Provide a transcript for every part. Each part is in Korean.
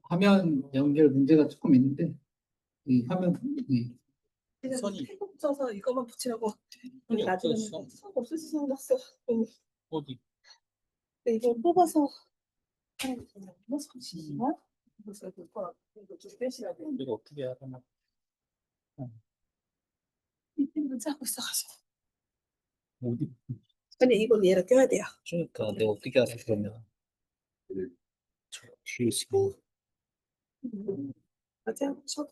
화면 연결 문제가 조금 있는데 이 화면 그냥 선이 태국 써서 이것만 붙이라고. 선이 나중에는 없어졌어. 선 없어서 생겼어. 어디? 근데 이걸 뽑아서 하는 게 너무 손실이야? 그래서 이거 좀 빼시라고. 이거 어떻게 해야 되나? 이때 문제 하고 있어가지고. 어디? 근데 이걸 얘를 껴야 돼요. 그러니까 내가 어떻게 하지 그러면? 저 뒤에 있고 맞아요. 저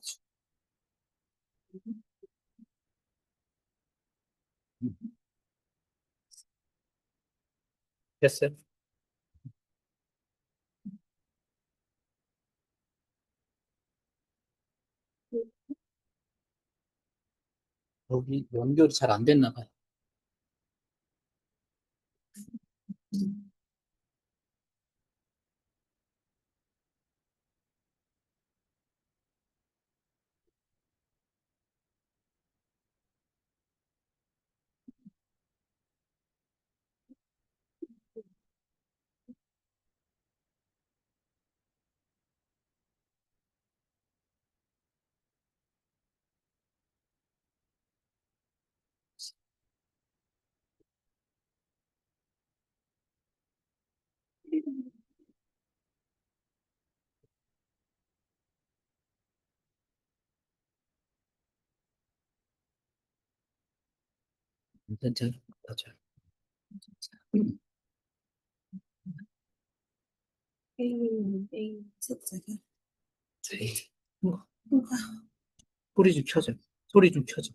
됐어요? 여기 연결이 잘 안 됐나 봐요. 괜찮아요? 맞아요. 에이, 색깔이. 소리 좀 켜줘. 소리 좀 켜줘.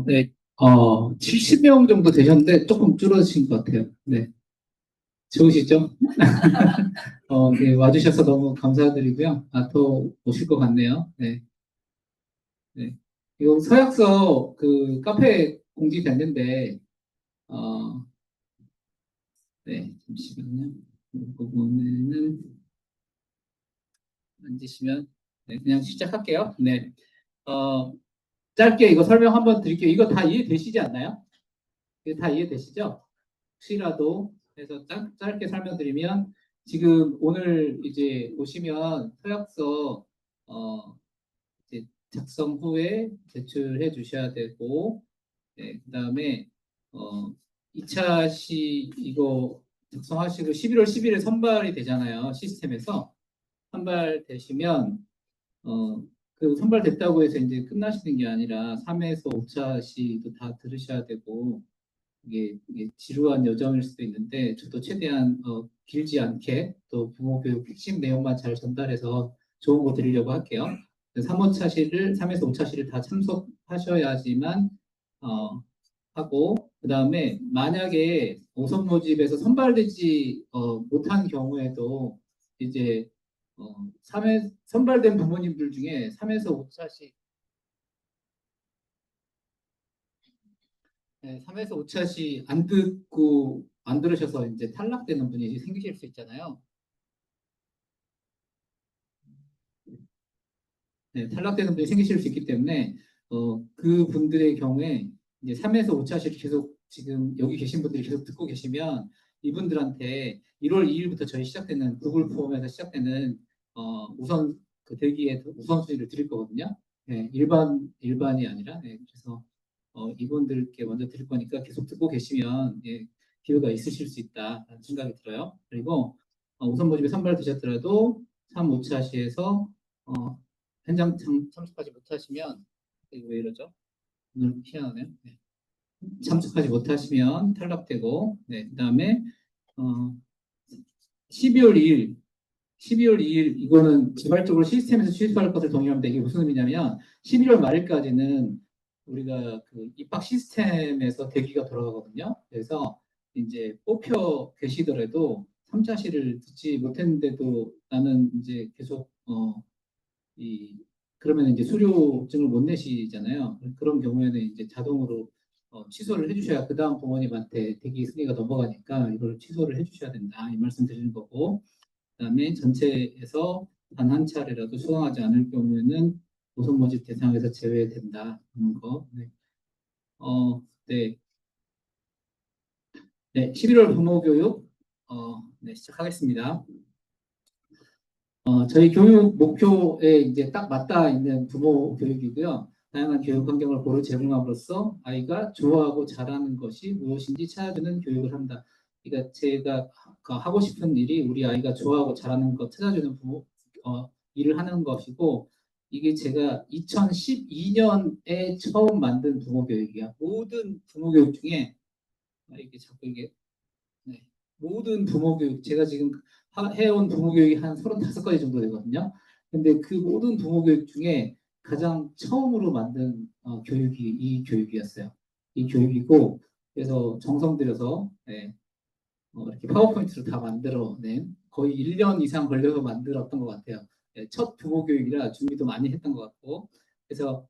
네. 70명 정도 되셨는데 조금 줄어드신 것 같아요. 네. 좋으시죠? 네, 와주셔서 너무 감사드리고요. 더 오실 것 같네요. 네. 네. 이거 서약서 그 카페에 공지됐는데, 어, 네, 잠시만요. 이 부분은 앉으시면, 네, 그냥 시작할게요. 네. 어, 짧게 이거 설명 한번 드릴게요. 이거 다 이해되시지 않나요? 이거 다 이해되시죠? 혹시라도 해서 짧게 설명드리면, 지금 오늘 이제 보시면 서약서, 이제 작성 후에 제출해 주셔야 되고, 네, 그 다음에, 2차 이거 작성하시고 11월 10일에 선발이 되잖아요. 시스템에서. 선발되시면, 그 선발됐다고 해서 이제 끝나시는 게 아니라 3에서 5차 시도 다 들으셔야 되고, 이게 지루한 여정일 수도 있는데, 저도 최대한 길지 않게 또 부모 교육 핵심 내용만 잘 전달해서 좋은 거 드리려고 할게요. 3, 5차 시를, 3에서 5차 시를 다 참석하셔야지만, 하고, 그 다음에 만약에 오선 모집에서 선발되지 못한 경우에도 이제 3회 선발된 부모님들 중에 3에서 5차씩 네, 3에서 5차시 안 듣고 안 들으셔서 이제 탈락되는 분이 생기실 수 있잖아요. 네, 탈락되는 분이 생기실 수 있기 때문에 그 분들의 경우에 이제 3에서 5차시를 계속 지금 여기 계신 분들이 계속 듣고 계시면 이분들한테 1월 2일부터 저희 시작되는 구글 폼에서 시작되는 우선 그 대기에 우선순위를 드릴 거거든요. 네, 일반이 아니라 그래서 이분들께 먼저 드릴 거니까 계속 듣고 계시면 기회가 있으실 수 있다라는 생각이 들어요. 그리고 우선 모집에 선발되셨더라도 3, 5차 시에서 현장 참석하지 못하시면 이거 왜 이러죠? 오늘 희한하네요. 네. 참석하지 못하시면 탈락되고, 네, 그다음에 12월 2일 12월 2일 이거는 지발적으로 시스템에서 취소할 것을 동의합니다. 이게 무슨 의미냐면 11월 말일까지는 우리가 그 입학 시스템에서 대기가 돌아가거든요. 그래서 이제 뽑혀 계시더라도 3차시를 듣지 못했는데도 나는 이제 계속 그러면 이제 수료증을 못 내시잖아요. 그런 경우에는 이제 자동으로 취소를 해주셔야 그 다음 부모님한테 대기 순위가 넘어가니까 이걸 취소를 해주셔야 된다. 이 말씀 드리는 거고. 그다음에 전체에서 단 한 차례라도 수강하지 않을 경우에는 우선 모집 대상에서 제외된다 하는 거. 네. 네. 네, 11월 부모 교육 네, 시작하겠습니다. 저희 교육 목표에 이제 딱 맞닿아 있는 부모 교육이고요. 다양한 교육 환경을 고루 제공함으로써 아이가 좋아하고 잘하는 것이 무엇인지 찾아주는 교육을 한다. 그러니까 제가 하고 싶은 일이 우리 아이가 좋아하고 잘하는 것 찾아주는 일을 하는 것이고, 이게 제가 2012년에 처음 만든 부모 교육이야. 모든 부모 교육 중에 이게 자꾸 이게 네. 모든 부모 교육, 제가 지금 해온 부모 교육이 한 35가지 정도 되거든요. 근데 그 모든 부모 교육 중에 가장 처음으로 만든 교육이 이 교육이었어요. 이 교육이고, 그래서 정성 들여서 네, 이렇게 파워포인트로 다 만들어낸 거의 1년 이상 걸려서 만들었던 것 같아요. 네, 첫 부모 교육이라 준비도 많이 했던 것 같고, 그래서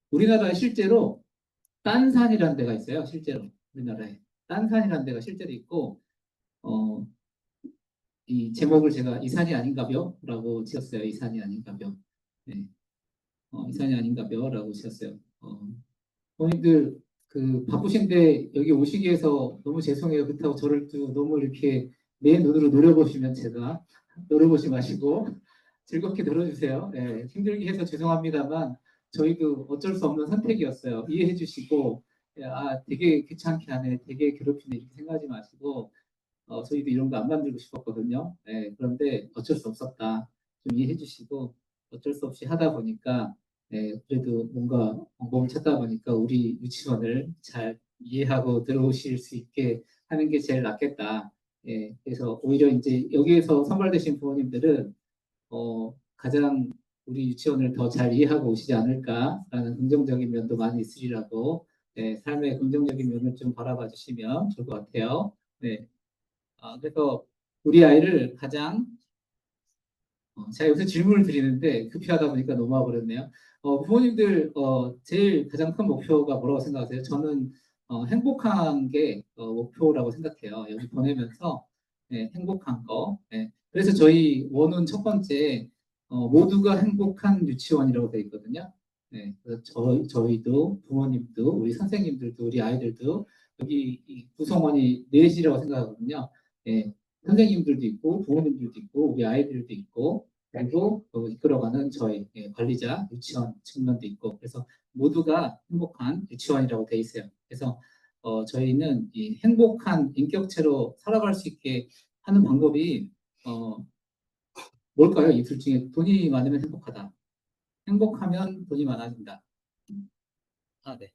우리나라에 실제로 딴산이라는 데가 있어요. 실제로 우리나라에 딴산이라는 데가 실제로 있고, 어, 이 제목을 제가 이산이 아닌가벼라고 지었어요. 이산이 아닌가벼. 네. 이산이 아닌가벼라고 지었어요. 본인들 그 바쁘신데 여기 오시기 위해서 너무 죄송해요. 그렇다고 저를 또 너무 이렇게 내 눈으로 노려보시면 제가 노려보지 마시고 즐겁게 들어주세요. 네, 힘들게 해서 죄송합니다만 저희도 어쩔 수 없는 선택이었어요. 이해해 주시고, 되게 귀찮게 하네, 되게 괴롭히네 이렇게 생각하지 마시고, 저희도 이런 거 안 만들고 싶었거든요. 네, 그런데 어쩔 수 없었다. 좀 이해해 주시고, 어쩔 수 없이 하다 보니까, 네, 그래도 뭔가 방법을 찾다 보니까 우리 유치원을 잘 이해하고 들어오실 수 있게 하는 게 제일 낫겠다. 예, 그래서 오히려 이제 여기에서 선발되신 부모님들은 가장 우리 유치원을 더 잘 이해하고 오시지 않을까라는 긍정적인 면도 많이 있으리라고, 네, 삶의 긍정적인 면을 좀 바라봐 주시면 좋을 것 같아요. 네. 그래서 우리 아이를 가장 제가 여기서 질문을 드리는데 급히하다 보니까 넘어와 버렸네요. 부모님들 제일 가장 큰 목표가 뭐라고 생각하세요? 저는 행복한 게 목표라고 생각해요. 여기 보내면서 네, 행복한 거. 네. 그래서 저희 원은 첫 번째 모두가 행복한 유치원이라고 되어 있거든요. 네, 그래서 저희도 부모님도 우리 선생님들도 우리 아이들도 여기 이 구성원이 넷이라고 생각하거든요. 네, 선생님들도 있고 부모님들도 있고 우리 아이들도 있고 그리고 이끌어가는 저희 관리자 유치원 측면도 있고 그래서 모두가 행복한 유치원이라고 돼 있어요. 그래서 저희는 이 행복한 인격체로 살아갈 수 있게 하는 방법이 뭘까요? 이 둘 중에 돈이 많으면 행복하다. 행복하면 돈이 많아진다. 네.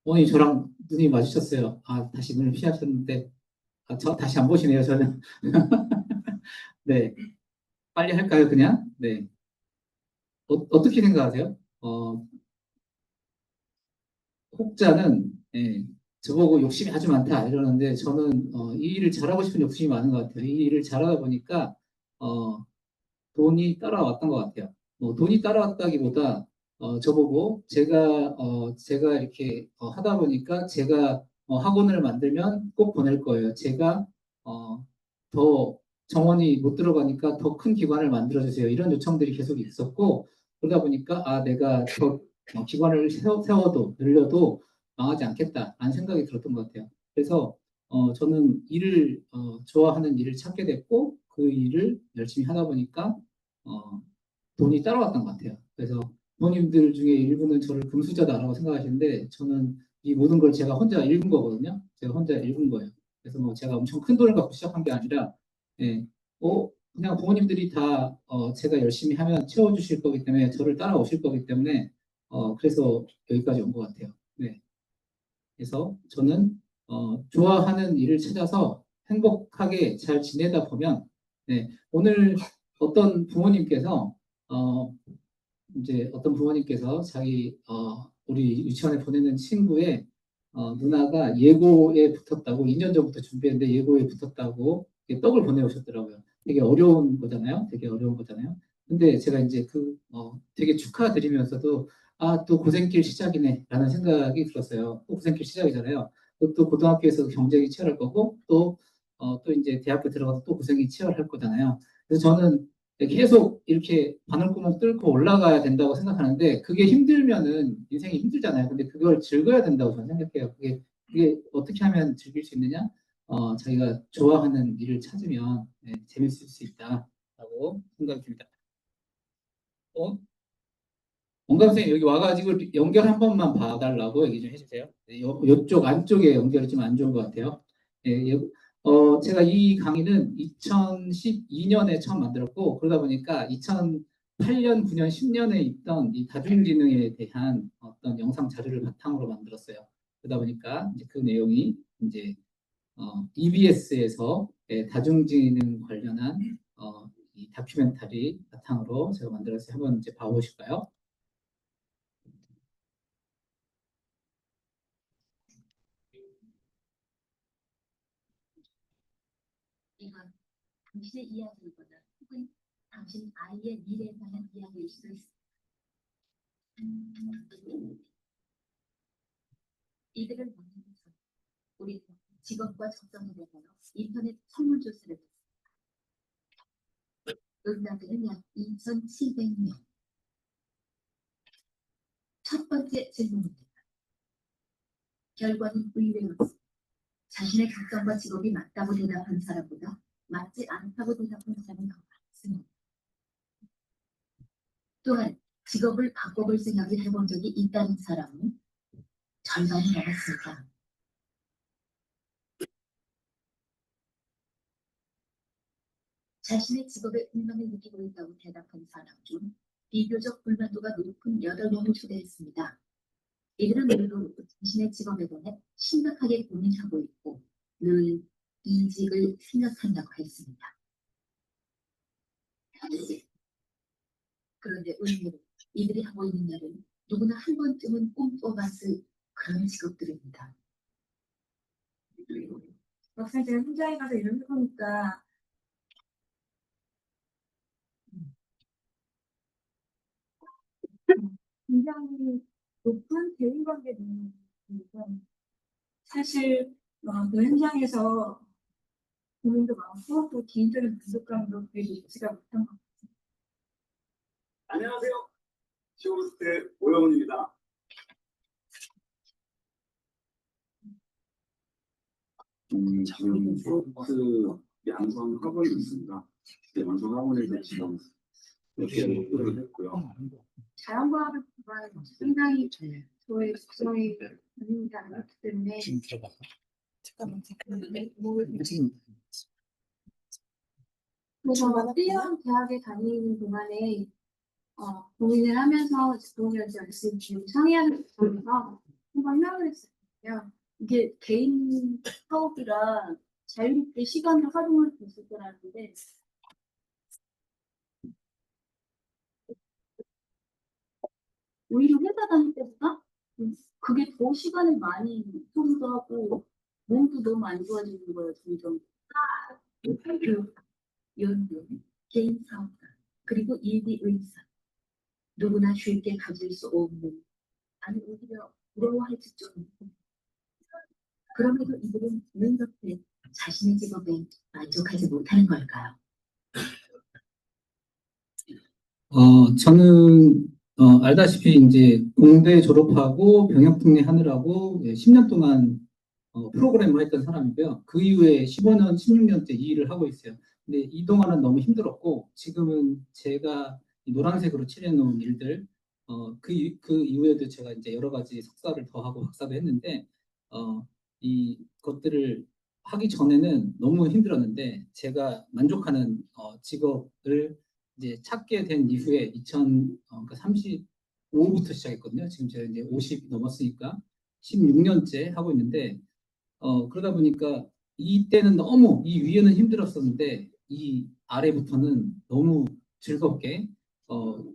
어머니 저랑 눈이 마주쳤어요. 다시 눈을 피하셨는데 저 다시 안 보시네요. 저는. 네. 빨리 할까요? 그냥? 네. 어떻게 생각하세요? 혹자는 저보고 욕심이 아주 많다 이러는데 저는 이 일을 잘하고 싶은 욕심이 많은 것 같아요. 이 일을 잘하다 보니까 어, 돈이 따라왔던 것 같아요. 뭐 돈이 따라왔다기보다 저보고 제가 이렇게 하다 보니까 제가 학원을 만들면 꼭 보낼 거예요. 제가 더 정원이 못 들어가니까 더 큰 기관을 만들어 주세요. 이런 요청들이 계속 있었고 그러다 보니까 내가 더 기관을 세워도 늘려도 망하지 않겠다라는 생각이 들었던 것 같아요. 그래서 저는 일을 좋아하는 일을 찾게 됐고 그 일을 열심히 하다 보니까 어, 돈이 따라왔던 것 같아요. 그래서 부모님들 중에 일부는 저를 금수저다라고 생각하시는데 저는 이 모든 걸 제가 혼자 읽은 거거든요. 제가 혼자 읽은 거예요. 그래서 뭐 제가 엄청 큰 돈을 갖고 시작한 게 아니라 예, 그냥 부모님들이 다 제가 열심히 하면 채워주실 거기 때문에 저를 따라오실 거기 때문에 그래서 여기까지 온 것 같아요. 네. 그래서 저는 좋아하는 일을 찾아서 행복하게 잘 지내다 보면 네, 오늘 어떤 부모님께서 어, 이제 어떤 부모님께서 자기 우리 유치원에 보내는 친구의 누나가 예고에 붙었다고 2년 전부터 준비했는데 예고에 붙었다고 떡을 보내오셨더라고요. 되게 어려운 거잖아요. 되게 어려운 거잖아요. 근데 제가 이제 되게 축하드리면서도 또 고생길 시작이네 라는 생각이 들었어요. 또 고생길 시작이잖아요. 또 고등학교에서 경쟁이 치열할 거고 또 이제 대학교 들어가서 또 고생이 치열할 거잖아요. 그래서 저는 계속 이렇게 바늘구멍 뚫고 올라가야 된다고 생각하는데 그게 힘들면은 인생이 힘들잖아요. 근데 그걸 즐거야 된다고 저는 생각해요. 그게 이게 어떻게 하면 즐길 수 있느냐? 자기가 좋아하는 일을 찾으면 재밌을 수 있다라고 생각이 듭니다. 원감 선생님 여기 와가지고 연결 한 번만 봐달라고 얘기 좀 해주세요. 이쪽 안쪽에 연결이 좀 안 좋은 것 같아요. 제가 이 강의는 2012년에 처음 만들었고 그러다 보니까 2008년, 9년, 10년에 있던 이 다중지능에 대한 어떤 영상 자료를 바탕으로 만들었어요. 그러다 보니까 이제 그 내용이 이제 EBS에서 다중지능 관련한 이 다큐멘터리 바탕으로 제가 만들었어요. 한번 이제 봐보실까요? 이건 당신의 이야기이거나 혹은 당신 아이의 미래에 관한 이야기일 수도 있습니다. 이들을 만나면서 우리는 직업과 적성에 대하여 인터넷 설문조사를 했습니다. 응답자는 약 2,700명. 첫 번째 질문입니다. 결과는 의외였습니다. 자신의 적성과 직업이 맞다고 대답한 사람보다 맞지 않다고 대답한 사람이 더 많습니다. 또한 직업을 바꿔볼 생각을 해본 적이 있다는 사람은 절반이 넘었습니다. 자신의 직업에 불만을 느끼고 있다고 대답한 사람 중 비교적 불만도가 높은 8명을 초대했습니다. 이들은 모두 자신의 직업에 대해 심각하게 고민하고 있고 늘 이직을 생각한다고 했습니다. 그런데 의외로 이들이 하고 있는 일은 누구나 한 번쯤은 꿈꿔봤을 그런 직업들입니다. 막상 제가 현장에 가서 일을 해보니까 굉장히 높은 대인관계입니다. 사실 그 현장에서 고민도 많고 또 개인적인 만족감도 되게 높지가 못한 것 같아요. 안녕하세요. 시오스테 오영훈입니다. 지금 그 양성 학원이 있습니다. 양성 학원에서 지금 몇 개를 목표를 했고요. 자연과학을 공부하는 상당히 저의 적성이 아닙니다. 그렇기 때문에 잠깐만 그래서 1년 대학에 다니는 동안에 고민을 하면서 직업이랄지 않을지 상의하는 과정에서 한번 생각을 했어요. 이게 개인 사업이라 자유롭게 시간을 활용할 수 있을 거라는데 오히려 회사 다닐 때보다 그게 더 시간을 많이 소비하고 몸도 너무 안 좋아지는 거예요. 점점 그 연구, 개인 사업가, 그리고 일기 의사 누구나 쉽게 가질 수 없는 아니 오히려 부러워할 지점. 그럼에도 이들은 왜 이렇게 자신의 직업에 만족하지 못하는 걸까요? 저는 알다시피 이제 공대 졸업하고 병역특례 하느라고 10년 동안 프로그램을 했던 사람이고요. 그 이후에 15년, 16년째 이 일을 하고 있어요. 근데 이 동안은 너무 힘들었고 지금은 제가 이 노란색으로 칠해놓은 일들 그 이후에도 제가 이제 여러 가지 석사를 더 하고 박사도 했는데 이 것들을 하기 전에는 너무 힘들었는데 제가 만족하는 직업을 이제 찾게 된 이후에 2035부터 시작했거든요. 지금 제가 이제 50 넘었으니까 16년째 하고 있는데 그러다 보니까 이때는 너무 이 위에는 힘들었었는데 이 아래부터는 너무 즐겁게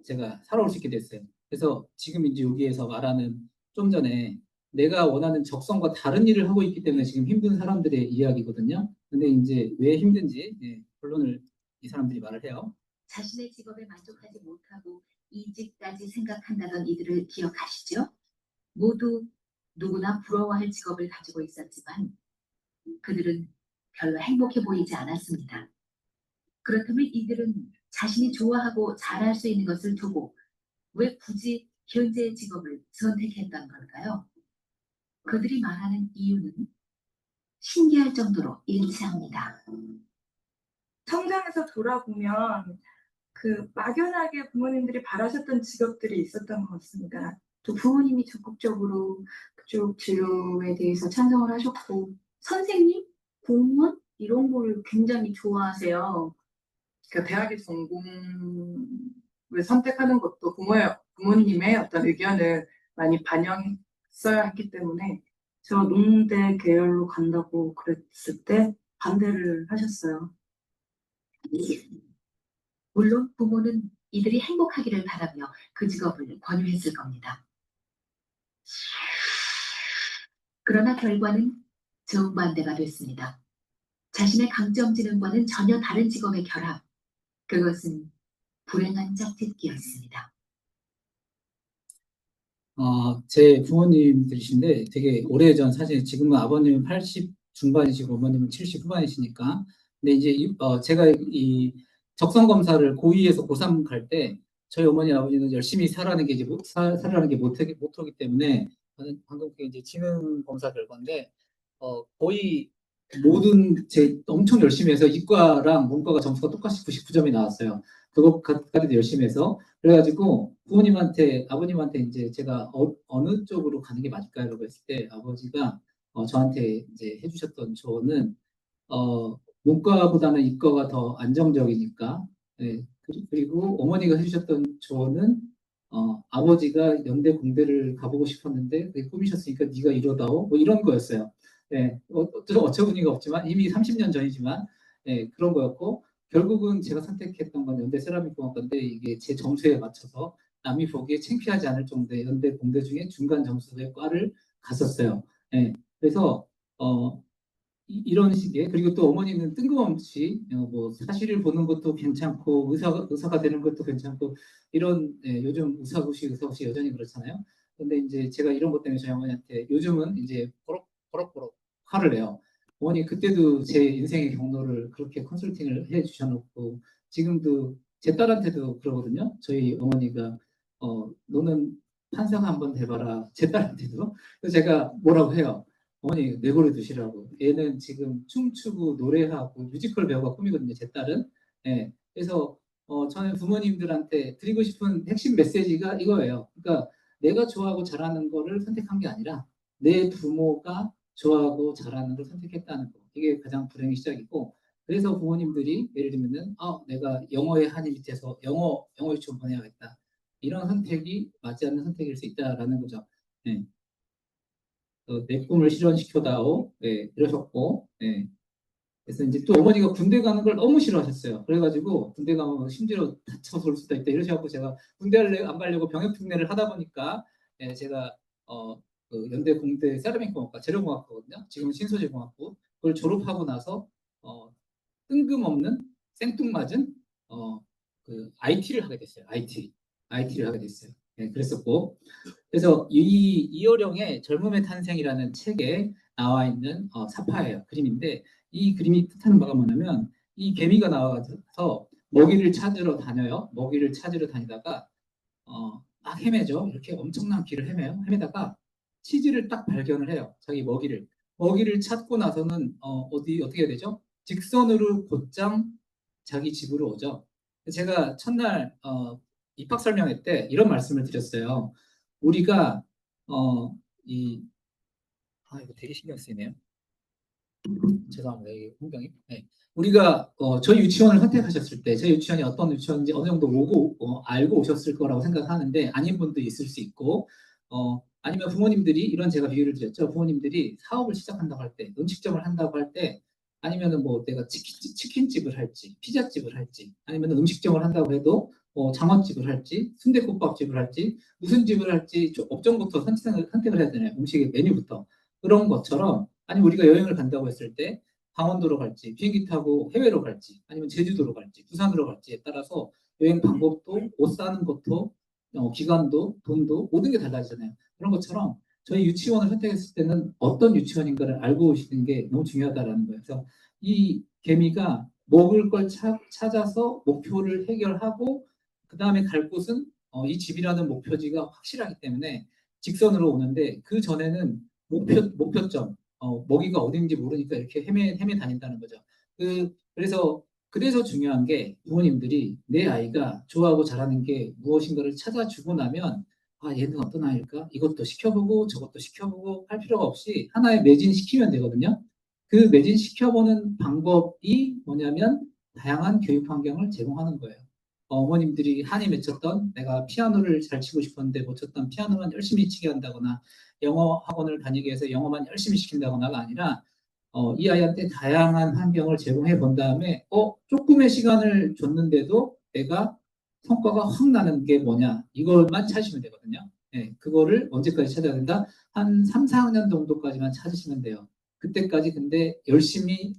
제가 살아올 수 있게 됐어요. 그래서 지금 이제 여기에서 말하는 좀 전에 내가 원하는 적성과 다른 일을 하고 있기 때문에 지금 힘든 사람들의 이야기거든요. 근데 이제 왜 힘든지 결론을 이 사람들이 말을 해요. 자신의 직업에 만족하지 못하고 이직까지 생각한다던 이들을 기억하시죠? 모두 누구나 부러워할 직업을 가지고 있었지만 그들은 별로 행복해 보이지 않았습니다. 그렇다면 이들은 자신이 좋아하고 잘할 수 있는 것을 두고 왜 굳이 현재의 직업을 선택했던 걸까요? 그들이 말하는 이유는 신기할 정도로 일치합니다. 성장해서 돌아보면 그 막연하게 부모님들이 바라셨던 직업들이 있었던 것 같습니다. 또 부모님이 적극적으로 그쪽 진로에 대해서 찬성을 하셨고 선생님, 공무원 이런 걸 굉장히 좋아하세요. 그러니까 대학의 전공을 선택하는 것도 부모님의 어떤 의견을 많이 반영했어야 했기 때문에 제가 농대 계열로 간다고 그랬을 때 반대를 하셨어요. 물론 부모는 이들이 행복하기를 바라며 그 직업을 권유했을 겁니다. 그러나 결과는 정반대가 됐습니다. 자신의 강점 지능과는 전혀 다른 직업의 결합. 그것은 불행한 짝짓기였습니다. 제 부모님들이신데 되게 오래전 사실 지금은 아버님은 80 중반이시고 어머님은 70 후반이시니까 근데 이제 제가 이 적성 검사를 고2에서 고3 갈 때 저희 어머니 아버지는 열심히 살아는 게 이제 살아는 게 못하기 때문에 방금 그게 이제 지능 검사 결과인데 거의 모든 제 엄청 열심히 해서 이과랑 문과가 점수가 똑같이 99점이 나왔어요. 그것까지도 열심히 해서 그래가지고 부모님한테 아버님한테 이제 제가 어느 쪽으로 가는 게 맞을까요라고 했을 때 아버지가 저한테 이제 해주셨던 조언은 문과보다는 이과가 더 안정적이니까 네, 그리고 어머니가 해주셨던 조언은 아버지가 연대 공대를 가보고 싶었는데 그게 꿈이셨으니까 네가 이뤄다오 뭐 이런 거였어요. 네, 어처구니가 없지만 이미 30년 전이지만 네, 그런 거였고 결국은 제가 선택했던 건 연대 세라믹공학과인데 이게 제 점수에 맞춰서 남이 보기에 창피하지 않을 정도의 연대 공대 중에 중간 점수의 과를 갔었어요. 네, 그래서 이런 식의 그리고 또 어머니는 뜬금없이 뭐 사실을 보는 것도 괜찮고 의사가 되는 것도 괜찮고 이런 요즘 의사고시 여전히 그렇잖아요. 근데 이제 제가 이런 것 때문에 저희 어머니한테 요즘은 이제 버럭버럭 화를 내요. 어머니 그때도 제 인생의 경로를 그렇게 컨설팅을 해 주셔놓고 지금도 제 딸한테도 그러거든요. 저희 어머니가 너는 판사가 한번 돼봐라 제 딸한테도. 그래서 제가 뭐라고 해요. 어머니 내버려 두시라고. 얘는 지금 춤추고 노래하고 뮤지컬 배우가 꿈이거든요. 제 딸은. 예. 그래서 저는 부모님들한테 드리고 싶은 핵심 메시지가 이거예요. 그러니까 내가 좋아하고 잘하는 거를 선택한 게 아니라 내 부모가 좋아하고 잘하는 걸 선택했다는 거. 이게 가장 불행의 시작이고 그래서 부모님들이 예를 들면은 내가 영어의 한이 밑에서 영어 유치원 보내야겠다. 이런 선택이 맞지 않는 선택일 수 있다라는 거죠. 네. 내 꿈을 실현시켜다오. 네, 이러셨고, 네. 그래서 이제 또 어머니가 군대 가는 걸 너무 싫어하셨어요. 그래가지고 군대 가면 심지어 다쳐서 올 수도 있다. 이러셔갖고 제가 군대를 안 가려고 병역 특례를 하다 보니까 제가 그 연대 공대 세라믹공학과 재료공학과거든요. 지금 신소재공학부 그걸 졸업하고 나서 뜬금없는 생뚱맞은 그 IT를 하게 됐어요. IT를 하게 됐어요. 네, 그랬었고 그래서 이어령의 젊음의 탄생이라는 책에 나와 있는 사파예요. 그림인데 이 그림이 뜻하는 바가 뭐냐면 이 개미가 나와서 먹이를 찾으러 다녀요. 먹이를 찾으러 다니다가 막 헤매죠. 이렇게 엄청난 길을 헤매요. 헤매다가 치즈를 딱 발견을 해요. 자기 먹이를 찾고 나서는 어떻게 해야 되죠? 직선으로 곧장 자기 집으로 오죠. 제가 첫날 입학 설명회 때 이런 말씀을 드렸어요. 우리가 이거 되게 신경 쓰이네요. 죄송합니다. 이게 홍경이. 네. 우리가 저희 유치원을 선택하셨을 때 저희 유치원이 어떤 유치원인지 어느 정도 알고 오셨을 거라고 생각하는데 아닌 분도 있을 수 있고 아니면 부모님들이 이런 제가 비유를 드렸죠. 부모님들이 사업을 시작한다고 할 때, 음식점을 한다고 할 때 아니면은 뭐 내가 치킨집을 할지, 피자집을 할지, 아니면 음식점을 한다고 해도 장어집을 할지, 순댓국밥집을 할지, 무슨 집을 할지 업종부터 선택을 해야 되나요? 음식의 메뉴부터. 그런 것처럼 아니 우리가 여행을 간다고 했을 때 강원도로 갈지, 비행기 타고 해외로 갈지, 아니면 제주도로 갈지, 부산으로 갈지에 따라서 여행 방법도 옷 사는 것도 기간도 돈도 모든 게 달라지잖아요. 그런 것처럼 저희 유치원을 선택했을 때는 어떤 유치원인가를 알고 오시는 게 너무 중요하다라는 거예요. 그래서 이 개미가 먹을 걸 찾아서 목표를 해결하고 그 다음에 갈 곳은 이 집이라는 목표지가 확실하기 때문에 직선으로 오는데 그 전에는 목표점, 먹이가 어딘지 모르니까 이렇게 헤매 다닌다는 거죠. 그래서 중요한 게 부모님들이 내 아이가 좋아하고 잘하는 게 무엇인가를 찾아주고 나면 아, 얘는 어떤 아이일까? 이것도 시켜보고 저것도 시켜보고 할 필요가 없이 하나에 매진시키면 되거든요. 그 매진시켜보는 방법이 뭐냐면 다양한 교육 환경을 제공하는 거예요. 어머님들이 한이 맺혔던 내가 피아노를 잘 치고 싶었는데 못 쳤던 피아노만 열심히 치게 한다거나 영어 학원을 다니기 위해서 영어만 열심히 시킨다거나가 아니라 이 아이한테 다양한 환경을 제공해 본 다음에 조금의 시간을 줬는데도 내가 성과가 확 나는 게 뭐냐 이것만 찾으시면 되거든요. 네, 그거를 언제까지 찾아야 된다? 한 3, 4학년 정도까지만 찾으시면 돼요. 그때까지 근데 열심히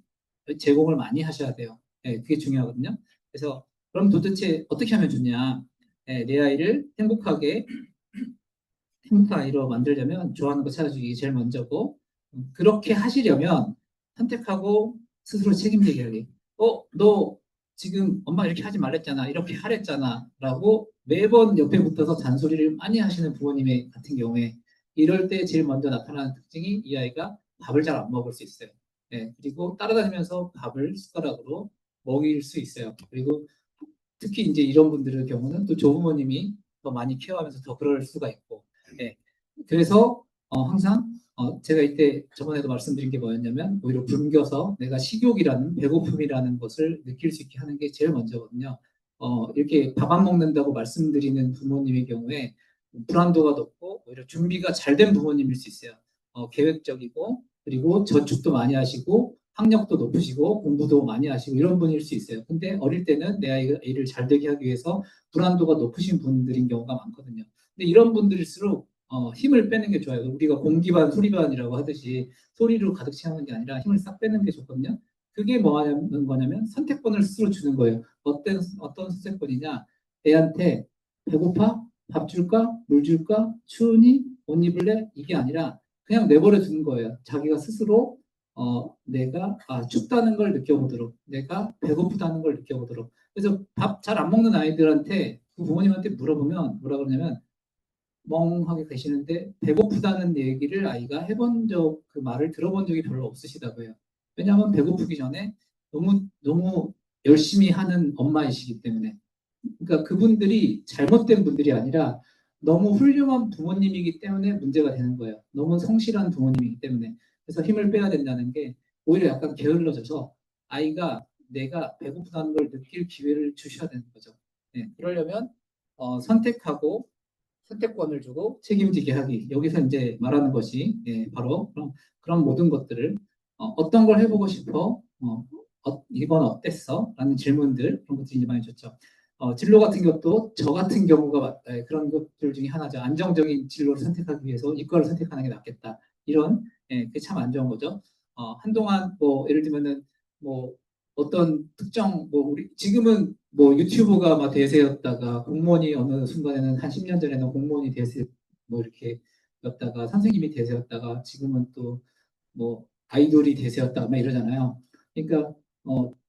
제공을 많이 하셔야 돼요. 네, 그게 중요하거든요. 그래서 그럼 도대체 어떻게 하면 좋냐? 네, 내 아이를 행복한 아이로 만들려면 좋아하는 거 찾아주기 제일 먼저고 그렇게 하시려면 선택하고 스스로 책임지게 하기. 너 지금 엄마 이렇게 하지 말랬잖아. 이렇게 하랬잖아. 라고 매번 옆에 붙어서 잔소리를 많이 하시는 부모님의 같은 경우에 이럴 때 제일 먼저 나타나는 특징이 이 아이가 밥을 잘 안 먹을 수 있어요. 네, 그리고 따라다니면서 밥을 숟가락으로 먹일 수 있어요. 그리고 특히 이제 이런 분들의 경우는 또 조부모님이 더 많이 케어하면서 더 그럴 수가 있고 예. 그래서 항상 제가 이때 저번에도 말씀드린 게 뭐였냐면 오히려 굶겨서 내가 식욕이라는 배고픔이라는 것을 느낄 수 있게 하는 게 제일 먼저거든요. 이렇게 밥 안 먹는다고 말씀드리는 부모님의 경우에 불안도가 높고 오히려 준비가 잘 된 부모님일 수 있어요. 계획적이고 그리고 저축도 많이 하시고 학력도 높으시고 공부도 많이 하시고 이런 분일 수 있어요. 근데 어릴 때는 내 아이를 잘 되게 하기 위해서 불안도가 높으신 분들인 경우가 많거든요. 근데 이런 분들일수록 힘을 빼는 게 좋아요. 우리가 공기반 소리반이라고 하듯이 소리로 가득 채우는 게 아니라 힘을 싹 빼는 게 좋거든요. 그게 뭐 하는 거냐면 선택권을 스스로 주는 거예요. 어떤 선택권이냐? 애한테 배고파? 밥 줄까? 물 줄까? 추우니? 옷 입을래? 이게 아니라 그냥 내버려 두는 거예요. 자기가 스스로 내가 춥다는 걸 느껴보도록, 내가 배고프다는 걸 느껴보도록. 그래서 밥 잘 안 먹는 아이들한테 그 부모님한테 물어보면 뭐라 그러냐면 멍하게 계시는데 배고프다는 얘기를 아이가 해본 그 말을 들어본 적이 별로 없으시다고 해요. 왜냐하면 배고프기 전에 너무 열심히 하는 엄마이시기 때문에. 그러니까 그분들이 잘못된 분들이 아니라 너무 훌륭한 부모님이기 때문에 문제가 되는 거예요. 너무 성실한 부모님이기 때문에. 그래서 힘을 빼야 된다는 게 오히려 약간 게을러져서 아이가 내가 배고프다는 걸 느낄 기회를 주셔야 되는 거죠. 네, 그러려면 선택하고 선택권을 주고 책임지게 하기. 여기서 이제 말하는 것이 바로 그런 모든 것들을 어떤 걸 해보고 싶어? 이건 어땠어? 라는 질문들 그런 것들이 이제 많이 좋죠. 진로 같은 것도 저 같은 경우가 그런 것들 중에 하나죠. 안정적인 진로를 선택하기 위해서 이과를 선택하는 게 낫겠다. 이런 그게 참 안 좋은 거죠. 한동안 뭐 예를 들면은 뭐 어떤 특정 뭐 우리 지금은 뭐 유튜브가 막 대세였다가 공무원이 어느 순간에는 한 10년 전에는 공무원이 대세 뭐 이렇게 였다가 선생님이 대세였다가 지금은 또 뭐 아이돌이 대세였다가 막 이러잖아요. 그러니까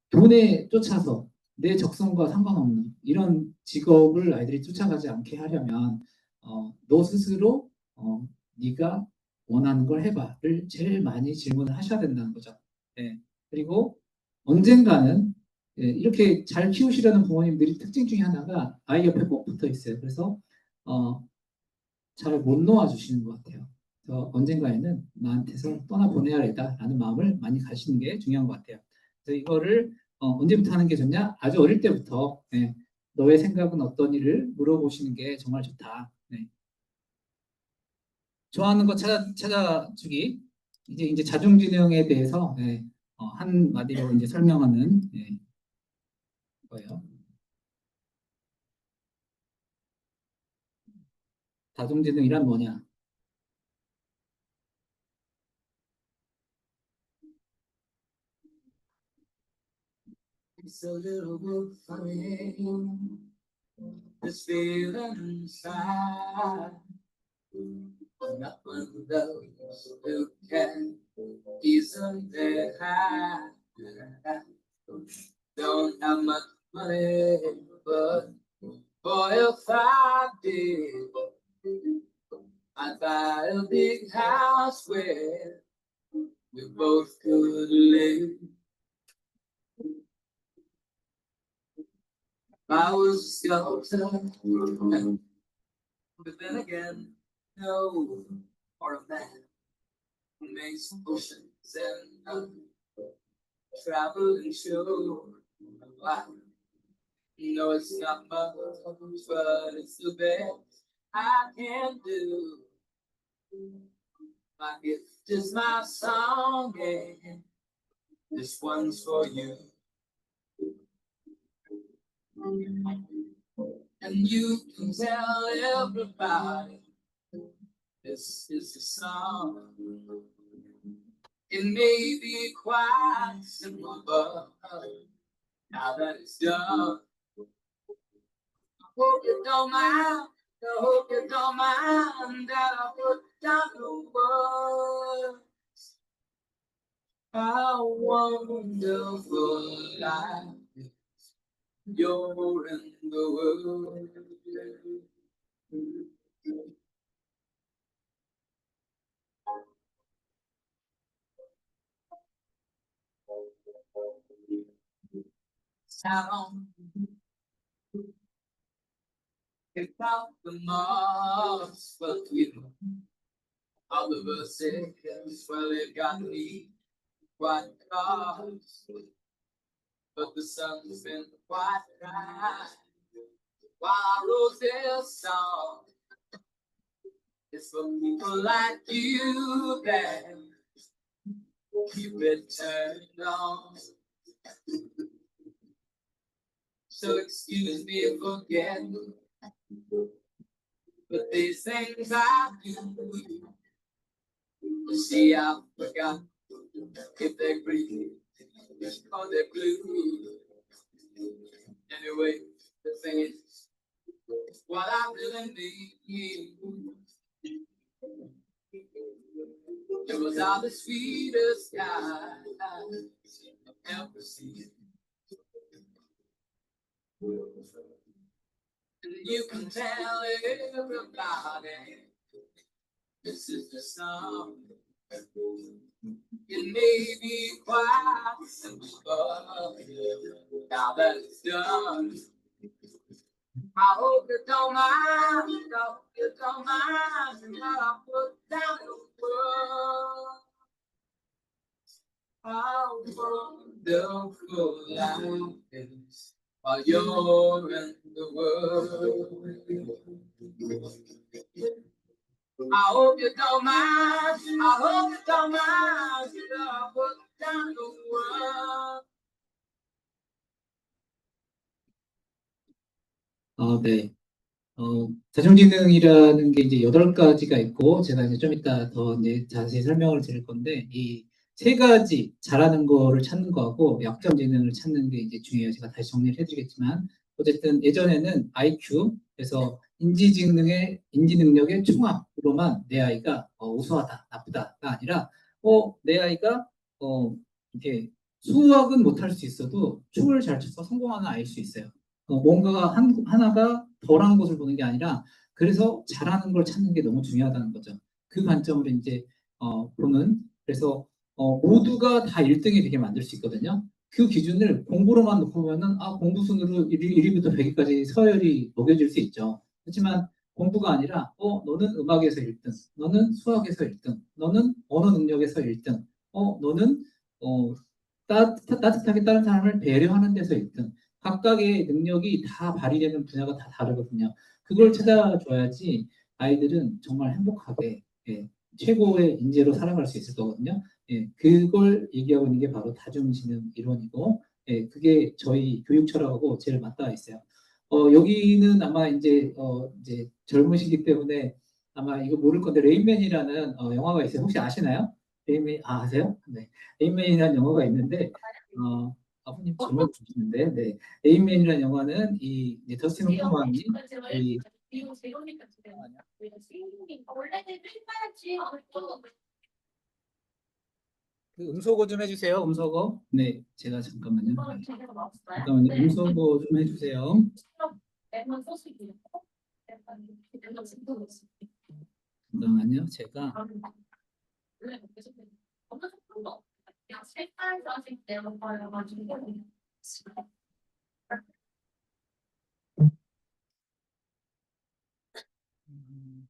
돈에 쫓아서 내 적성과 상관없는 이런 직업을 아이들이 쫓아가지 않게 하려면 너 스스로 네가 원하는 걸 해봐를 제일 많이 질문을 하셔야 된다는 거죠. 네. 그리고 언젠가는 이렇게 잘 키우시려는 부모님들이 특징 중에 하나가 아이 옆에 꼭 붙어 있어요. 그래서 잘 못 놓아주시는 것 같아요. 그래서 언젠가에는 나한테서 떠나보내야겠다라는 마음을 많이 가시는 게 중요한 것 같아요. 그래서 이거를 언제부터 하는 게 좋냐? 아주 어릴 때부터 너의 생각은 어떤 일을 물어보시는 게 정말 좋다. 네. 좋아하는 거 찾아주기. 이제 자존지능에 대해서 한 마디로 이제 설명하는 거예요. 자존지능이란 뭐냐? It's a little bit funny, this feeling inside. Not one of those who can easily hide. Don't have much money, but boy, if I did, I'd buy a big house where we both could live. I was a sculptor, but then again, no, or a man who makes oceans and travel and show. Wow. No, it's not much, but it's the best I can do. My gift is my song, and this one's for you. And you can tell everybody this is the song. It may be quite simple, but now that it's done, I hope you don't mind. I hope you don't mind that I put down the words. How wonderful life is. You're in the world. Sound without the marks, but you all of us seconds, well, it got me quite close. But the sun's been quite bright while I wrote this song. It's for people like you that keep it turned on. So excuse me for getting, but these things I do. You see, I forgot if they're green or they're blue. Anyway, the thing is, what I really need. It was all the sweetest guy I've ever seen. And you can tell everybody this is the song. It may be quite simple, but now that it's done, I hope you don't mind. I hope you don't mind that I put down the world. How wonderful life is while you're in the world. I hope you don't mind. I hope you don't mind that I put down the world. 네. 자정지능이라는 게 이제 8가지가 있고, 제가 이제 좀 이따 더 이제 자세히 설명을 드릴 건데, 이 3가지 잘하는 거를 찾는 거하고 약점 지능을 찾는 게 이제 중요해요. 제가 다시 정리를 해드리겠지만, 어쨌든 예전에는 IQ, 그래서 인지 능력의 총합으로만 내 아이가 우수하다, 나쁘다가 아니라, 내 아이가 이렇게 수학은 못할 수 있어도 춤을 잘 춰서 성공하는 아이일 수 있어요. 뭔가가 하나가 덜한 것을 보는 게 아니라, 그래서 잘하는 걸 찾는 게 너무 중요하다는 거죠. 그 관점으로 이제 보는, 그래서 모두가 다 1등이 되게 만들 수 있거든요. 그 기준을 공부로만 놓고 보면은 공부 순으로 1위부터 100위까지 서열이 먹여질 수 있죠. 하지만 공부가 아니라 너는 음악에서 1등, 너는 수학에서 1등, 너는 언어 능력에서 1등, 너는 따뜻하게 다른 사람을 배려하는 데서 1등. 각각의 능력이 다 발휘되는 분야가 다 다르거든요. 그걸 찾아줘야지 아이들은 정말 행복하게 최고의 인재로 살아갈 수 있을 거거든요. 그걸 얘기하고 있는 게 바로 다중지능 이론이고, 그게 저희 교육 철학하고 제일 맞닿아 있어요. 여기는 아마 이제 젊으시기 때문에 아마 이거 모를 건데, 레인맨이라는 영화가 있어요. 혹시 아시나요? 레인맨 아세요? 네, 레인맨이라는 영화가 있는데 아버님 정말 좋으시는데, 네, 레인맨이라는 영화는 이 더스틴 호프만이 그 음소거 좀 해주세요. 음소거. 네, 제가 잠깐만요. 잠깐만요. 음소거 좀 해주세요. 잠깐만요. 제가 음,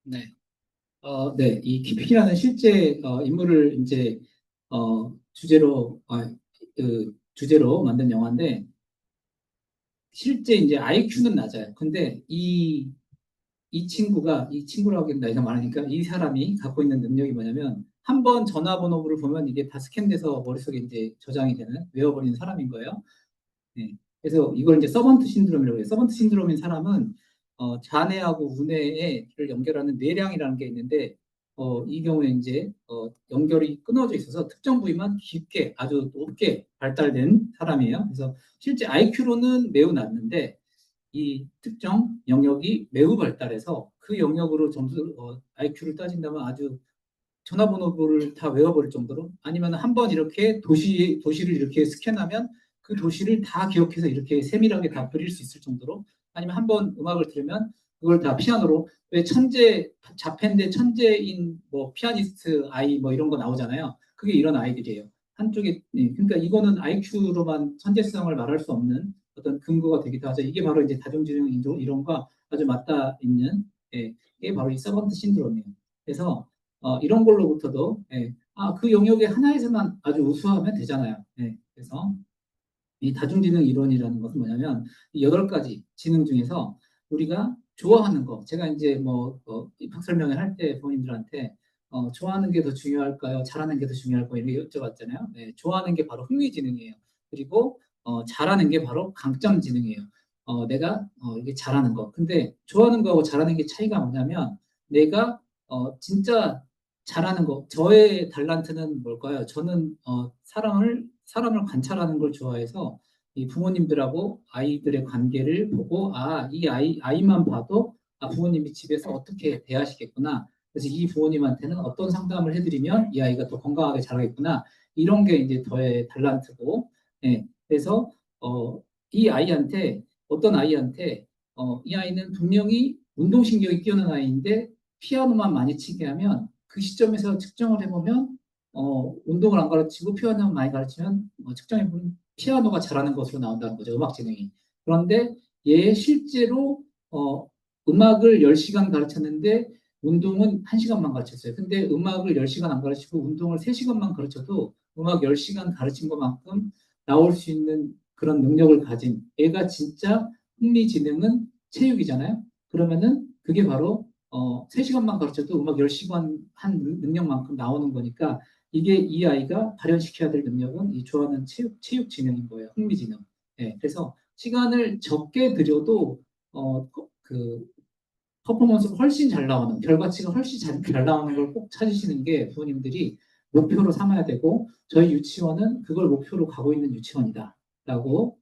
네. 네, 이 키픽이라는 실제 인물을 이제 주제로 만든 영화인데 실제 이제 IQ는 낮아요. 근데 이 친구라고 하기엔 나이가 많으니까 이 사람이 갖고 있는 능력이 뭐냐면 한 번 전화번호를 보면 이게 다 스캔돼서 머릿속에 이제 저장이 되는 외워버리는 사람인 거예요. 네. 그래서 이걸 이제 서번트 신드롬이라고 해요. 서번트 신드롬인 사람은 좌뇌하고 우뇌를 연결하는 뇌량이라는 게 있는데 이 경우에 이제 연결이 끊어져 있어서 특정 부위만 깊게 아주 높게 발달된 사람이에요. 그래서 실제 IQ로는 매우 낮는데 이 특정 영역이 매우 발달해서 그 영역으로 점수 IQ를 따진다면 아주 전화번호를 다 외워버릴 정도로 아니면 한번 이렇게 도시를 이렇게 스캔하면 그 도시를 다 기억해서 이렇게 세밀하게 다 그릴 수 있을 정도로 아니면 한번 음악을 들으면 그걸 다 피아노로 왜 자펜데 천재인 뭐 피아니스트 아이 뭐 이런 거 나오잖아요. 그게 이런 아이들이에요. 한쪽에 그러니까 이거는 IQ로만 천재성을 말할 수 없는 어떤 근거가 되기도 하죠. 이게 바로 이제 다중지능 이론과 아주 맞닿아 있는 이게 바로 이 서번트 신드롬이에요. 그래서 이런 걸로부터도 그 영역의 하나에서만 아주 우수하면 되잖아요. 그래서 이 다중지능 이론이라는 것은 뭐냐면 이 8가지 지능 중에서 우리가 좋아하는 거 제가 이제 뭐 입학 설명을 할 때 부모님들한테 좋아하는 게 더 중요할까요? 잘하는 게 더 중요할까요? 이렇게 여쭤봤잖아요. 좋아하는 게 바로 흥미지능이에요. 그리고 잘하는 게 바로 강점지능이에요. 내가 이게 잘하는 거. 근데 좋아하는 거하고 잘하는 게 차이가 뭐냐면 내가 진짜 잘하는 거. 저의 달란트는 뭘까요? 저는 사람을 관찰하는 걸 좋아해서 이 부모님들하고 아이들의 관계를 보고 이 아이만 봐도 부모님이 집에서 어떻게 대하시겠구나. 그래서 이 부모님한테는 어떤 상담을 해드리면 이 아이가 더 건강하게 자라겠구나. 이런 게 이제 저의 달란트고, 그래서 이 아이한테 어떤 아이한테 이 아이는 분명히 운동신경이 뛰어난 아이인데 피아노만 많이 치게 하면 그 시점에서 측정을 해보면 운동을 안 가르치고 피아노만 많이 가르치면 측정해보면 피아노가 잘하는 것으로 나온다는 거죠. 음악 지능이. 그런데 얘 실제로 음악을 10시간 가르쳤는데 운동은 1시간만 가르쳤어요. 근데 음악을 10시간 안 가르치고 운동을 3시간만 가르쳐도 음악 10시간 가르친 것만큼 나올 수 있는 그런 능력을 가진 얘가 진짜 흥미지능은 체육이잖아요. 그러면은 그게 바로 3시간만 가르쳐도 음악 10시간 한 능력만큼 나오는 거니까 이게 이 아이가 발현시켜야 될 능력은 이 좋아하는 체육 지능인 거예요. 흥미 지능. 그래서 시간을 적게 들여도 그 퍼포먼스가 훨씬 잘 나오는 결과치가 훨씬 잘 나오는 걸 꼭 찾으시는 게 부모님들이 목표로 삼아야 되고 저희 유치원은 그걸 목표로 가고 있는 유치원이다라고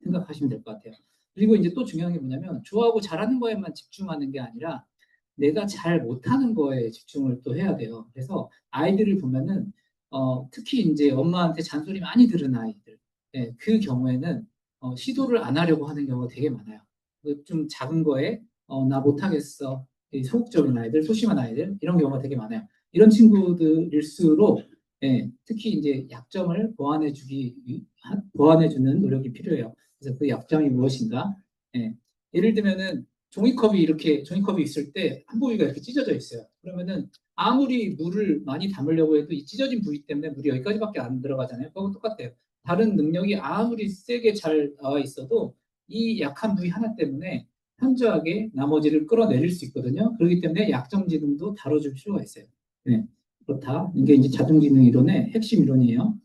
생각하시면 될 것 같아요. 그리고 이제 또 중요한 게 뭐냐면 좋아하고 잘하는 거에만 집중하는 게 아니라 내가 잘 못하는 거에 집중을 또 해야 돼요. 그래서 아이들을 보면은 특히 이제 엄마한테 잔소리 많이 들은 아이들, 그 경우에는 시도를 안 하려고 하는 경우가 되게 많아요. 좀 작은 거에 나 못하겠어. 이 소극적인 아이들, 소심한 아이들 이런 경우가 되게 많아요. 이런 친구들일수록 특히 이제 약점을 보완해주는 노력이 필요해요. 그래서 그 약점이 무엇인가? 예를 들면은 종이컵이 있을 때 한 부위가 이렇게 찢어져 있어요. 그러면은 아무리 물을 많이 담으려고 해도 이 찢어진 부위 때문에 물이 여기까지밖에 안 들어가잖아요. 그거 똑같아요. 다른 능력이 아무리 세게 잘 나와 있어도 이 약한 부위 하나 때문에 현저하게 나머지를 끌어내릴 수 있거든요. 그렇기 때문에 약점 지능도 다뤄줄 필요가 있어요. 그렇다. 이게 이제 자동지능 이론의 핵심 이론이에요.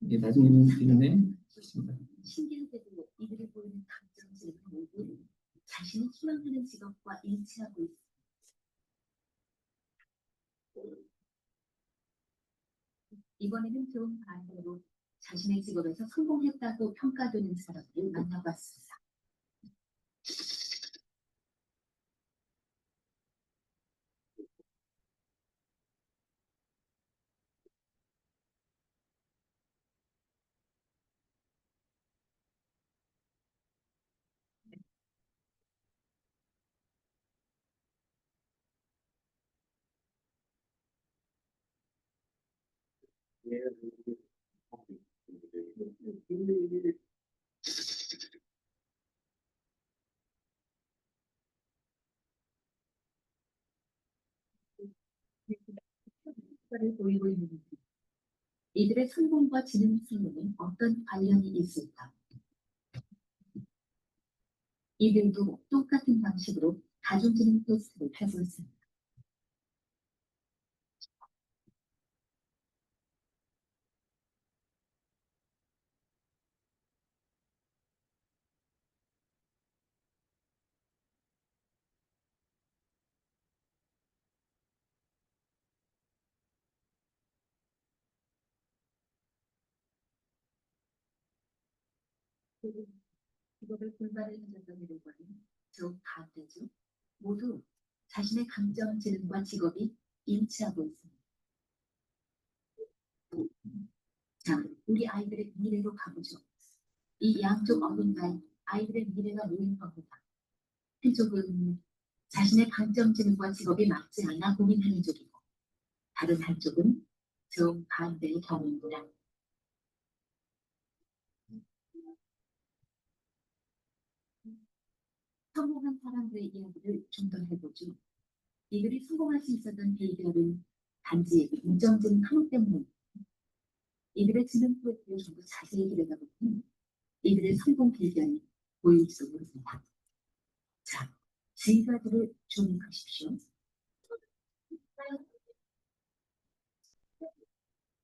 이게 나중에 이론의 핵심입니다. 신기하게도 이들이 보이는 강점들은 모두 자신이 희망하는 직업과 일치하고 있습니다. 이번에는 좀 반대로 자신의 직업에서 성공했다고 평가되는 사람을 만나봤습니다. 를 보이고 있는 이들의 성공과 지능 수준에 어떤 관련이 있을까? 이들도 똑같은 방식으로 다중지능 테스트를 하고 있습니다. 직업을 골반을 가졌던 이들과는 정반대죠. 모두 자신의 강점, 지능과 직업이 일치하고 있습니다. 자, 우리 아이들의 미래로 가보죠. 이 양쪽 어딘가에 아이들의 미래가 놓인 겁니다. 한쪽은 자신의 강점, 지능과 직업이 맞지 않아 고민하는 쪽이고, 다른 한쪽은 정반대의 경우입니다. 성공한 사람들의 이야기를 좀 더 해보죠. 이들이 성공할 수 있었던 비결은 단지 인정적인 하루 때문에 이들의 지능 프로필을 좀 더 자세히 들여다보면 이들의 성공 비결이 보일 수 있습니다. 자, 지휘가들을 주목하십시오.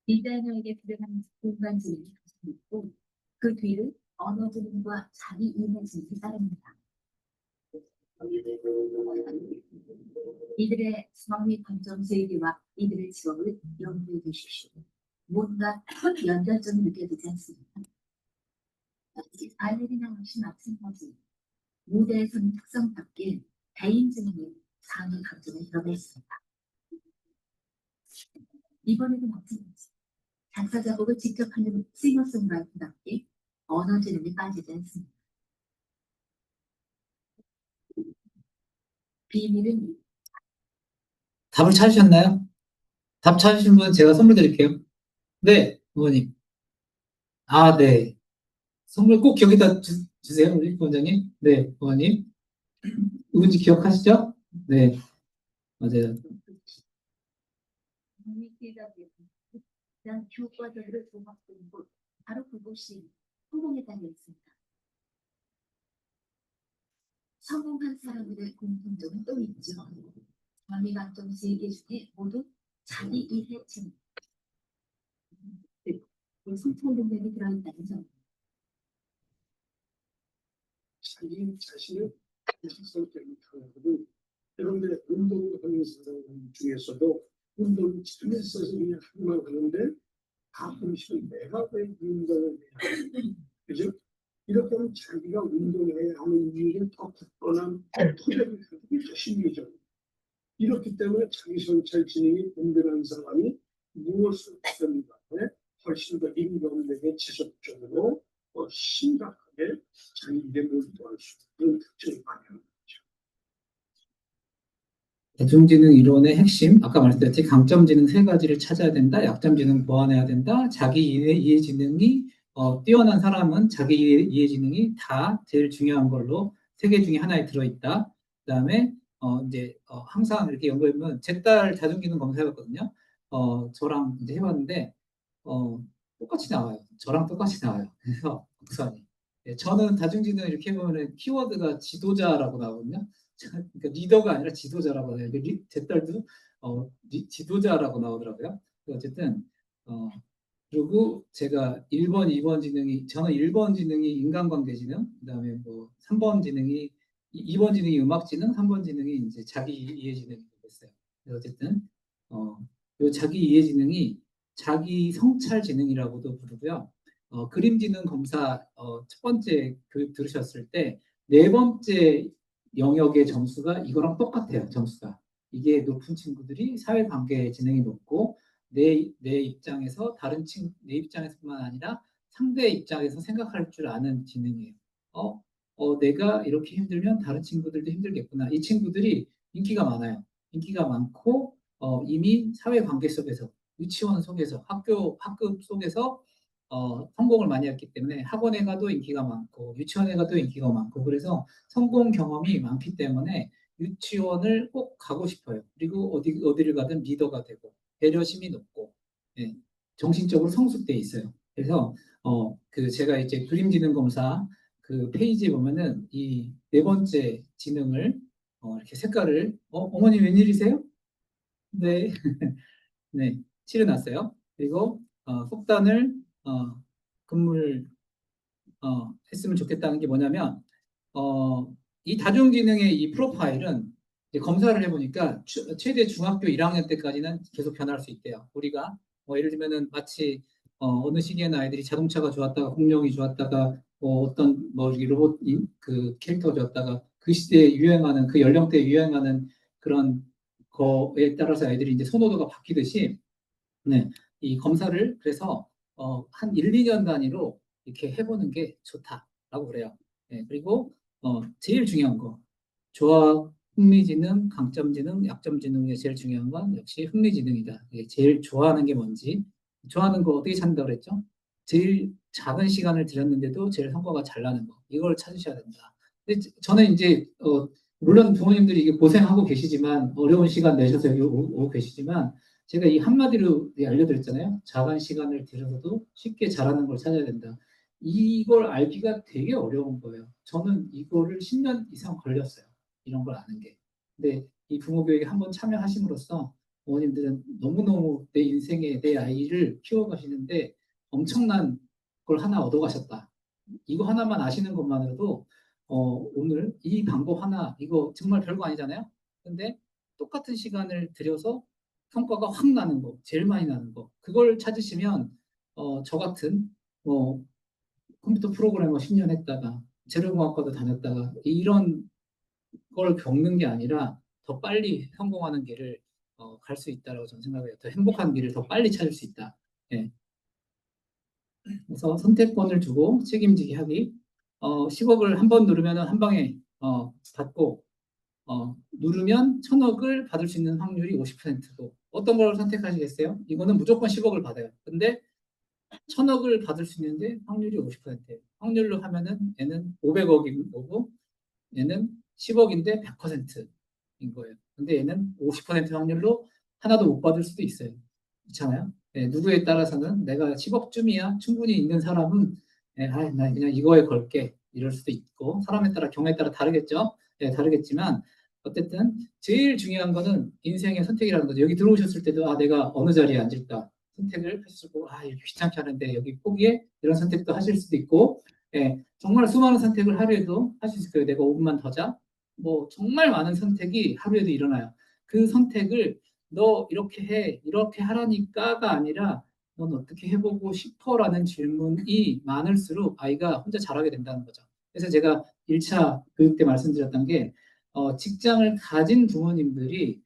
디자이너에게 필요한 공간 지능이 가지고 있고 그 뒤를 언어 지능과 자기 이해 지능이 따릅니다. 이들의 성미 감정 세계와 이들의 직업을 연구해 주십시오. 뭔가 연결점이 느껴지지 않습니까? 발레리나 역시 마찬가지. 무대에서는 특성답게 대인지능이 상위 강점에 들어가 있습니다. 이번에도 마찬가지. 작사 작곡을 직접 하는 싱어송라이터답게 언어 지능이 빠지지 않습니다. 비밀은 답을 찾으셨나요? 답 찾으신 분 제가 선물 드릴게요. 네, 부모님. 아, 네. 선물 꼭 여기다 주세요, 우리 부원장님. 네, 부모님. 누군지 기억하시죠? 네, 맞아요. 대한 교과서를 종합된 곳, 바로 그곳이 성공에 달려 있습니다. 성공한 사람들의 공통점은 또 있죠. 자기 강점 3개 중에 모두 자기 이해 지능, 성찰 능력이 들어있다는 점. 자기 자신을 성격이 강하거든. 그런데 운동을 하는 사람 중에서도 운동을 재밌어서 그냥 하기만 하는데 가끔씩은 내가 왜 운동을 해야 하는지, 그죠? 이렇게 하면 자기가 운동해야 하는 이유를 더 굳건한 토대를 가지고 더 심리적. 이렇기 때문에 자기 성찰 지능이 든든한 사람이 무엇을 하든 간에 훨씬 더 인간에게 지속적으로 심각하게 자기 일에 몰두할 수 있는 특징이 많아요. 대중지능 이론의 핵심, 아까 말씀드렸듯이 강점지능 3가지를 찾아야 된다, 약점지능 보완해야 된다, 자기 이해지능이 뛰어난 사람은 자기 이해지능이 다 제일 중요한 걸로 3개 중에 하나에 들어있다. 그 다음에 이제 항상 이렇게 연구해보면 제 딸 다중기능 검사해봤거든요. 저랑 이제 해봤는데 똑같이 나와요. 저랑 똑같이 나와요. 그래서 국선이. 네, 저는 다중지능 이렇게 해보면 키워드가 지도자라고 나오거든요. 그러니까 리더가 아니라 지도자라고 해요. 제 딸도 지도자라고 나오더라고요. 어쨌든 그리고 제가 1번, 2번 지능이 저는 1번 지능이 인간관계 지능, 그다음에 뭐 3번 지능이 2번 지능이 음악 지능, 3번 지능이 이제 자기 이해 지능이 됐어요. 그래서 어쨌든 요 자기 이해 지능이 자기 성찰 지능이라고도 부르고요. 그림 지능 검사 첫 번째 교육 들으셨을 때 4번째 영역의 점수가 이거랑 똑같아요. 점수가. 이게 높은 친구들이 사회관계 지능이 높고 내 입장에서 내 입장에서뿐만 아니라 상대 입장에서 생각할 줄 아는 지능이에요. 내가 이렇게 힘들면 다른 친구들도 힘들겠구나. 이 친구들이 인기가 많아요. 인기가 많고 이미 사회관계 속에서 유치원 속에서 학급 속에서 성공을 많이 했기 때문에 학원에 가도 인기가 많고 유치원에 가도 인기가 많고 그래서 성공 경험이 많기 때문에 유치원을 꼭 가고 싶어요. 그리고 어디를 가든 리더가 되고 배려심이 높고 예, 정신적으로 성숙돼 있어요. 그래서 그 제가 이제 그림지능 검사 그 페이지에 보면은 이 네 번째 지능을 이렇게 색깔을 어머니 웬일이세요? 네, 네, 칠해놨어요. 그리고 속단을 근무를 했으면 좋겠다는 게 뭐냐면 이 다중지능의 이 프로파일은 이제 검사를 해보니까 최대 중학교 1학년 때까지는 계속 변할 수 있대요. 우리가 예를 들면은 마치 어느 시기에는 아이들이 자동차가 좋았다가 공룡이 좋았다가 어떤 이 로봇인 그 캐릭터가 좋았다가 그 시대에 유행하는 그 연령대에 유행하는 그런 거에 따라서 아이들이 이제 선호도가 바뀌듯이 네, 이 검사를 그래서 한 1, 2년 단위로 이렇게 해보는 게 좋다라고 그래요. 네, 그리고 제일 중요한 거 조합, 흥미지능, 강점지능, 약점지능 중에 제일 중요한 건 역시 흥미지능이다. 이게 제일 좋아하는 게 뭔지 좋아하는 거 어떻게 찾는다고 그랬죠? 제일 작은 시간을 들였는데도 제일 성과가 잘 나는 거 이걸 찾으셔야 된다. 근데 저는 이제 물론 부모님들이 이게 고생하고 계시지만 어려운 시간 내셔서 여기 오고 계시지만 제가 이 한마디로 알려드렸잖아요. 작은 시간을 들여서도 쉽게 잘하는 걸 찾아야 된다. 이걸 알기가 되게 어려운 거예요. 저는 이거를 10년 이상 걸렸어요. 이런 걸 아는 게. 근데 이 부모교육에 한번 참여하심으로써 어머님들은 너무너무 내 인생에 내 아이를 키워가시는데 엄청난 걸 하나 얻어가셨다. 이거 하나만 아시는 것만으로도 오늘 이 방법 하나 이거 정말 별거 아니잖아요. 근데 똑같은 시간을 들여서 성과가 확 나는 거, 제일 많이 나는 거, 그걸 찾으시면 저 같은 컴퓨터 프로그래머 10년 했다가 재료공학과도 다녔다가 이런 걸 겪는 게 아니라 더 빨리 성공하는 길을 갈 수 있다라고 저는 생각해요. 더 행복한 길을 더 빨리 찾을 수 있다. 예. 그래서 선택권을 주고 책임지게 하기. 10억을 한 번 누르면 한 방에 받고 누르면 1000억을 받을 수 있는 확률이 50%고 어떤 걸 선택하시겠어요? 이거는 무조건 10억을 받아요. 근데 1000억을 받을 수 있는데 확률이 50%예요. 확률로 하면은 얘는 500억인 거고 얘는 10억인데 100%인 거예요. 근데 얘는 50% 확률로 하나도 못 받을 수도 있어요. 그렇잖아요? 네, 누구에 따라서는 내가 10억쯤이야 충분히 있는 사람은 나 그냥 이거에 걸게 이럴 수도 있고 사람에 따라 경우에 따라 다르겠죠. 네, 다르겠지만 어쨌든 제일 중요한 거는 인생의 선택이라는 거죠. 여기 들어오셨을 때도 내가 어느 자리에 앉을까 선택을 하시고 이렇게 귀찮게 하는데 여기 포기해 이런 선택도 하실 수도 있고 정말 수많은 선택을 하루에도 할 수 있을 거예요. 내가 5분만 더 자. 뭐 정말 많은 선택이 하루에도 일어나요. 그 선택을 너 이렇게 해, 이렇게 하라니까가 아니라 넌 어떻게 해보고 싶어라는 질문이 많을수록 아이가 혼자 잘하게 된다는 거죠. 그래서 제가 1차 교육 때 말씀드렸던 게 직장을 가진 부모님들이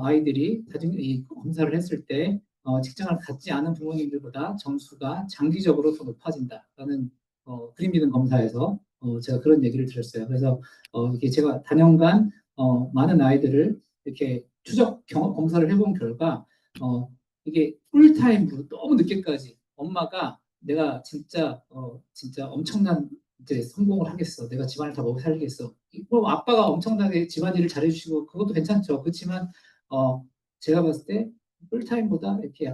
아이들이 이 검사를 했을 때 직장을 갖지 않은 부모님들보다 점수가 장기적으로 더 높아진다라는 그림 믿는 검사에서 제가 그런 얘기를 들었어요. 그래서 이게 제가 단연간 많은 아이들을 이렇게 추적 검사를 해본 결과 이게 풀타임으로 너무 늦게까지 엄마가 내가 진짜 진짜 엄청난 이제 성공을 하겠어. 내가 집안을 다 먹여 살리겠어. 뭐 아빠가 엄청나게 집안일을 잘해주시고 그것도 괜찮죠. 그렇지만 제가 봤을 때 풀타임보다 이렇게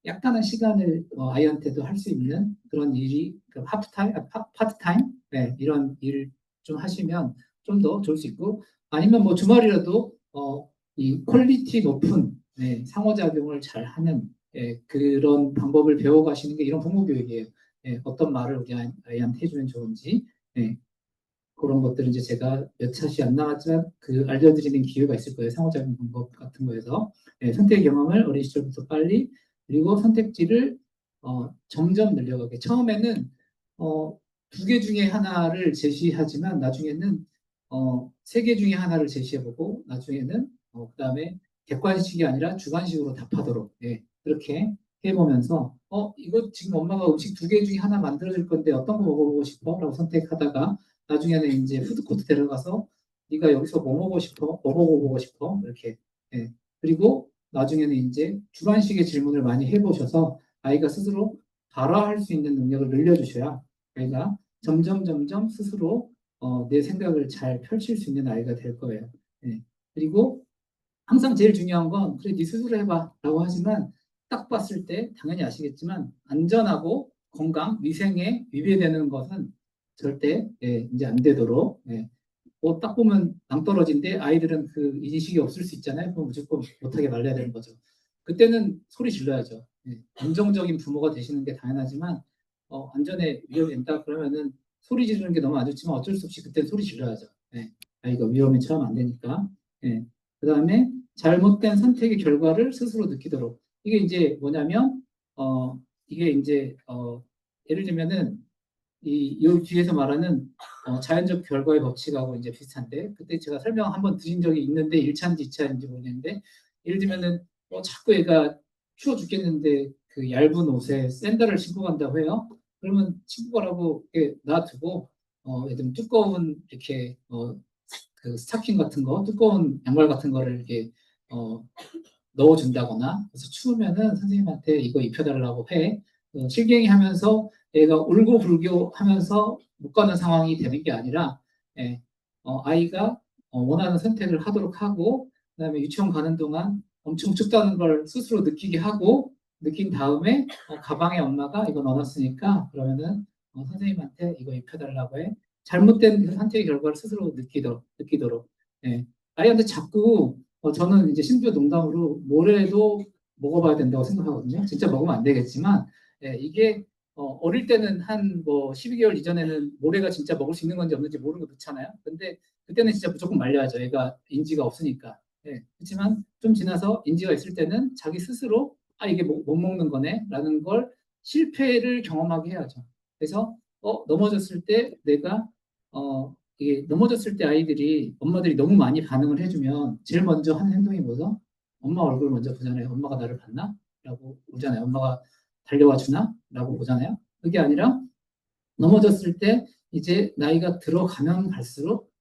약간의 시간을 아이한테도 할 수 있는 그런 일이 그 파트타임 네, 이런 일을 좀 하시면 좀 더 좋을 수 있고 아니면 뭐 주말이라도 이 퀄리티 높은 상호작용을 잘 하는 그런 방법을 배워가시는 게 이런 부모 교육이에요. 어떤 말을 우리 아이한테 해주면 좋은지 그런 것들은 이제 제가 몇 차시 안 나왔지만 그 알려드리는 기회가 있을 거예요. 상호작용 방법 같은 거에서 선택 경험을 어린 시절부터 빨리 그리고 선택지를 점점 늘려가게. 처음에는 2개 중에 하나를 제시하지만 나중에는 3개 중에 하나를 제시해보고 나중에는 그다음에 객관식이 아니라 주관식으로 답하도록 그렇게 해보면서 이거 지금 엄마가 음식 2개 중에 하나 만들어줄 건데 어떤 거 먹어보고 싶어? 라고 선택하다가 나중에는 이제 푸드코트 데려가서 네가 여기서 뭐 먹고 싶어? 뭐 먹어보고 싶어? 이렇게 그리고 나중에는 이제 주관식의 질문을 많이 해보셔서 아이가 스스로 발화할 수 있는 능력을 늘려주셔야 아이가 점점 스스로 내 생각을 잘 펼칠 수 있는 아이가 될 거예요. 네. 그리고 항상 제일 중요한 건 그래 네 스스로 해봐 라고 하지만 딱 봤을 때 당연히 아시겠지만 안전하고 건강, 위생에 위배되는 것은 절대 이제 안 되도록 딱 보면 낭떠러지인데 아이들은 그 인식이 없을 수 있잖아요. 그럼 무조건 못하게 말려야 되는 거죠. 그때는 소리 질러야죠. 안정적인 부모가 되시는 게 당연하지만 안전에 위협이 된다 그러면은 소리 지르는 게 너무 안 좋지만 어쩔 수 없이 그때는 소리 질러야죠. 아이가 위험에 처하면 안 되니까. 그 다음에 잘못된 선택의 결과를 스스로 느끼도록. 이게 이제 뭐냐면 이게 이제 예를 들면은 이 뒤에서 말하는 자연적 결과의 법칙하고 이제 비슷한데 그때 제가 설명 한번 드린 적이 있는데 1차인지 2차인지 모르겠는데 예를 들면은 자꾸 얘가 추워 죽겠는데 그 얇은 옷에 샌들을 신고 간다고 해요. 그러면 신고 가라고 이렇게 놔두고 예를 들면 두꺼운 이렇게 그 스타킹 같은 거 두꺼운 양말 같은 거를 이렇게 넣어준다거나 그래서 추우면은 선생님한테 이거 입혀달라고 해. 실갱이 하면서 얘가 울고 불고 하면서 못 가는 상황이 되는 게 아니라 아이가 원하는 선택을 하도록 하고 그다음에 유치원 가는 동안 엄청 춥다는 걸 스스로 느끼게 하고 느낀 다음에 가방에 엄마가 이거 넣어놨으니까 그러면은 선생님한테 이거 입혀달라고 해. 잘못된 그 선택의 결과를 스스로 느끼도록. 아이한테 자꾸 저는 이제 심지어 농담으로 모래도 먹어봐야 된다고 생각하거든요. 진짜 먹으면 안 되겠지만 이게 어릴 때는 한 뭐 12개월 이전에는 모래가 진짜 먹을 수 있는 건지 없는지 모르고 넣잖아요. 근데 그때는 진짜 무조건 말려야죠. 얘가 인지가 없으니까. 그렇지만 좀 지나서 인지가 있을 때는 자기 스스로 이게 못 먹는 거네 라는 걸 실패를 경험하게 해야죠. 그래서 넘어졌을 때 내가 이게 넘어졌을 때 아이들이 엄마들이 너무 많이 반응을 해주면 제일 먼저 하는 행동이 뭐죠? 엄마 얼굴 먼저 보잖아요. 엄마가 나를 봤나? 라고 보잖아요. 엄마가 달려와 주나? 라고 보잖아요. 그게 아니라 넘어졌을 때 이제 나이가 들어가면 갈수록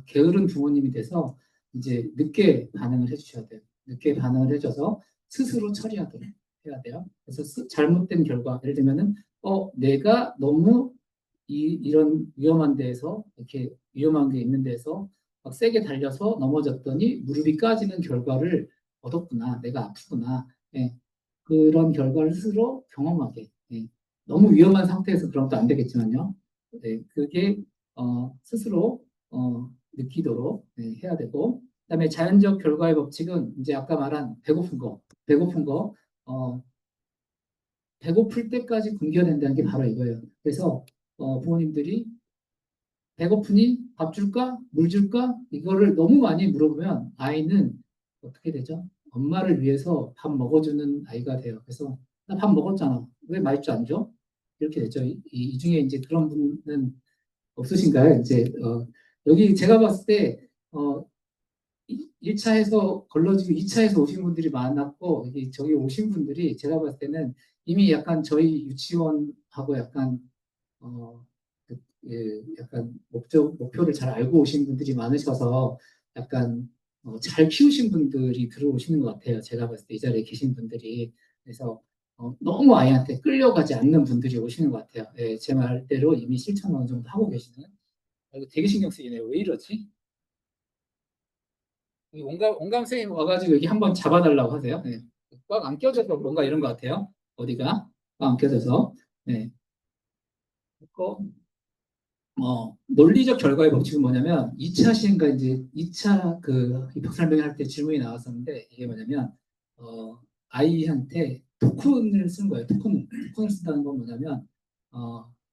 게으른 부모님이 돼서 이제 늦게 반응을 해주셔야 돼요. 늦게 반응을 해줘서 스스로 처리하도록 해야 돼요. 그래서 잘못된 결과, 예를 들면은 내가 너무 이런 위험한 데에서 이렇게 위험한 게 있는 데서 막 세게 달려서 넘어졌더니 무릎이 까지는 결과를 얻었구나. 내가 아프구나. 그런 결과를 스스로 경험하게. 너무 위험한 상태에서 그럼 또 안 되겠지만요. 그게 스스로 느끼도록 해야 되고, 그다음에 자연적 결과의 법칙은 이제 아까 말한 배고픈 거, 배고플 때까지 굶겨야 된다는 게 바로 이거예요. 그래서 부모님들이 배고프니 밥 줄까? 물 줄까? 이거를 너무 많이 물어보면 아이는 어떻게 되죠? 엄마를 위해서 밥 먹어주는 아이가 돼요. 그래서 나 밥 먹었잖아. 왜 말주 안 줘? 이렇게 되죠. 이 중에 이제 그런 분은 없으신가요? 이제 여기 제가 봤을 때 1차에서 걸러지고 2차에서 오신 분들이 많았고 저기 오신 분들이 제가 봤을 때는 이미 약간 저희 유치원하고 약간 약간 목표를 잘 알고 오신 분들이 많으셔서 약간 잘 키우신 분들이 들어오시는 것 같아요. 제가 봤을 때 이 자리에 계신 분들이. 그래서 너무 아이한테 끌려가지 않는 분들이 오시는 것 같아요. 제 말대로 이미 실천 어느 정도 하고 계시는. 이거 되게 신경 쓰이네요. 왜 이러지? 온감 선생님 와가지고 여기 한번 잡아달라고 하세요. 꽉 안 껴져서 뭔가 이런 것 같아요. 어디가 꽉 안 껴져서. 논리적 결과의 법칙은 뭐냐면 2차 시행과 이제 2차 그 입학 설명회 할 때 질문이 나왔었는데 이게 뭐냐면 아이한테 토큰을 쓴 거예요. 토큰을 쓴다는 건 뭐냐면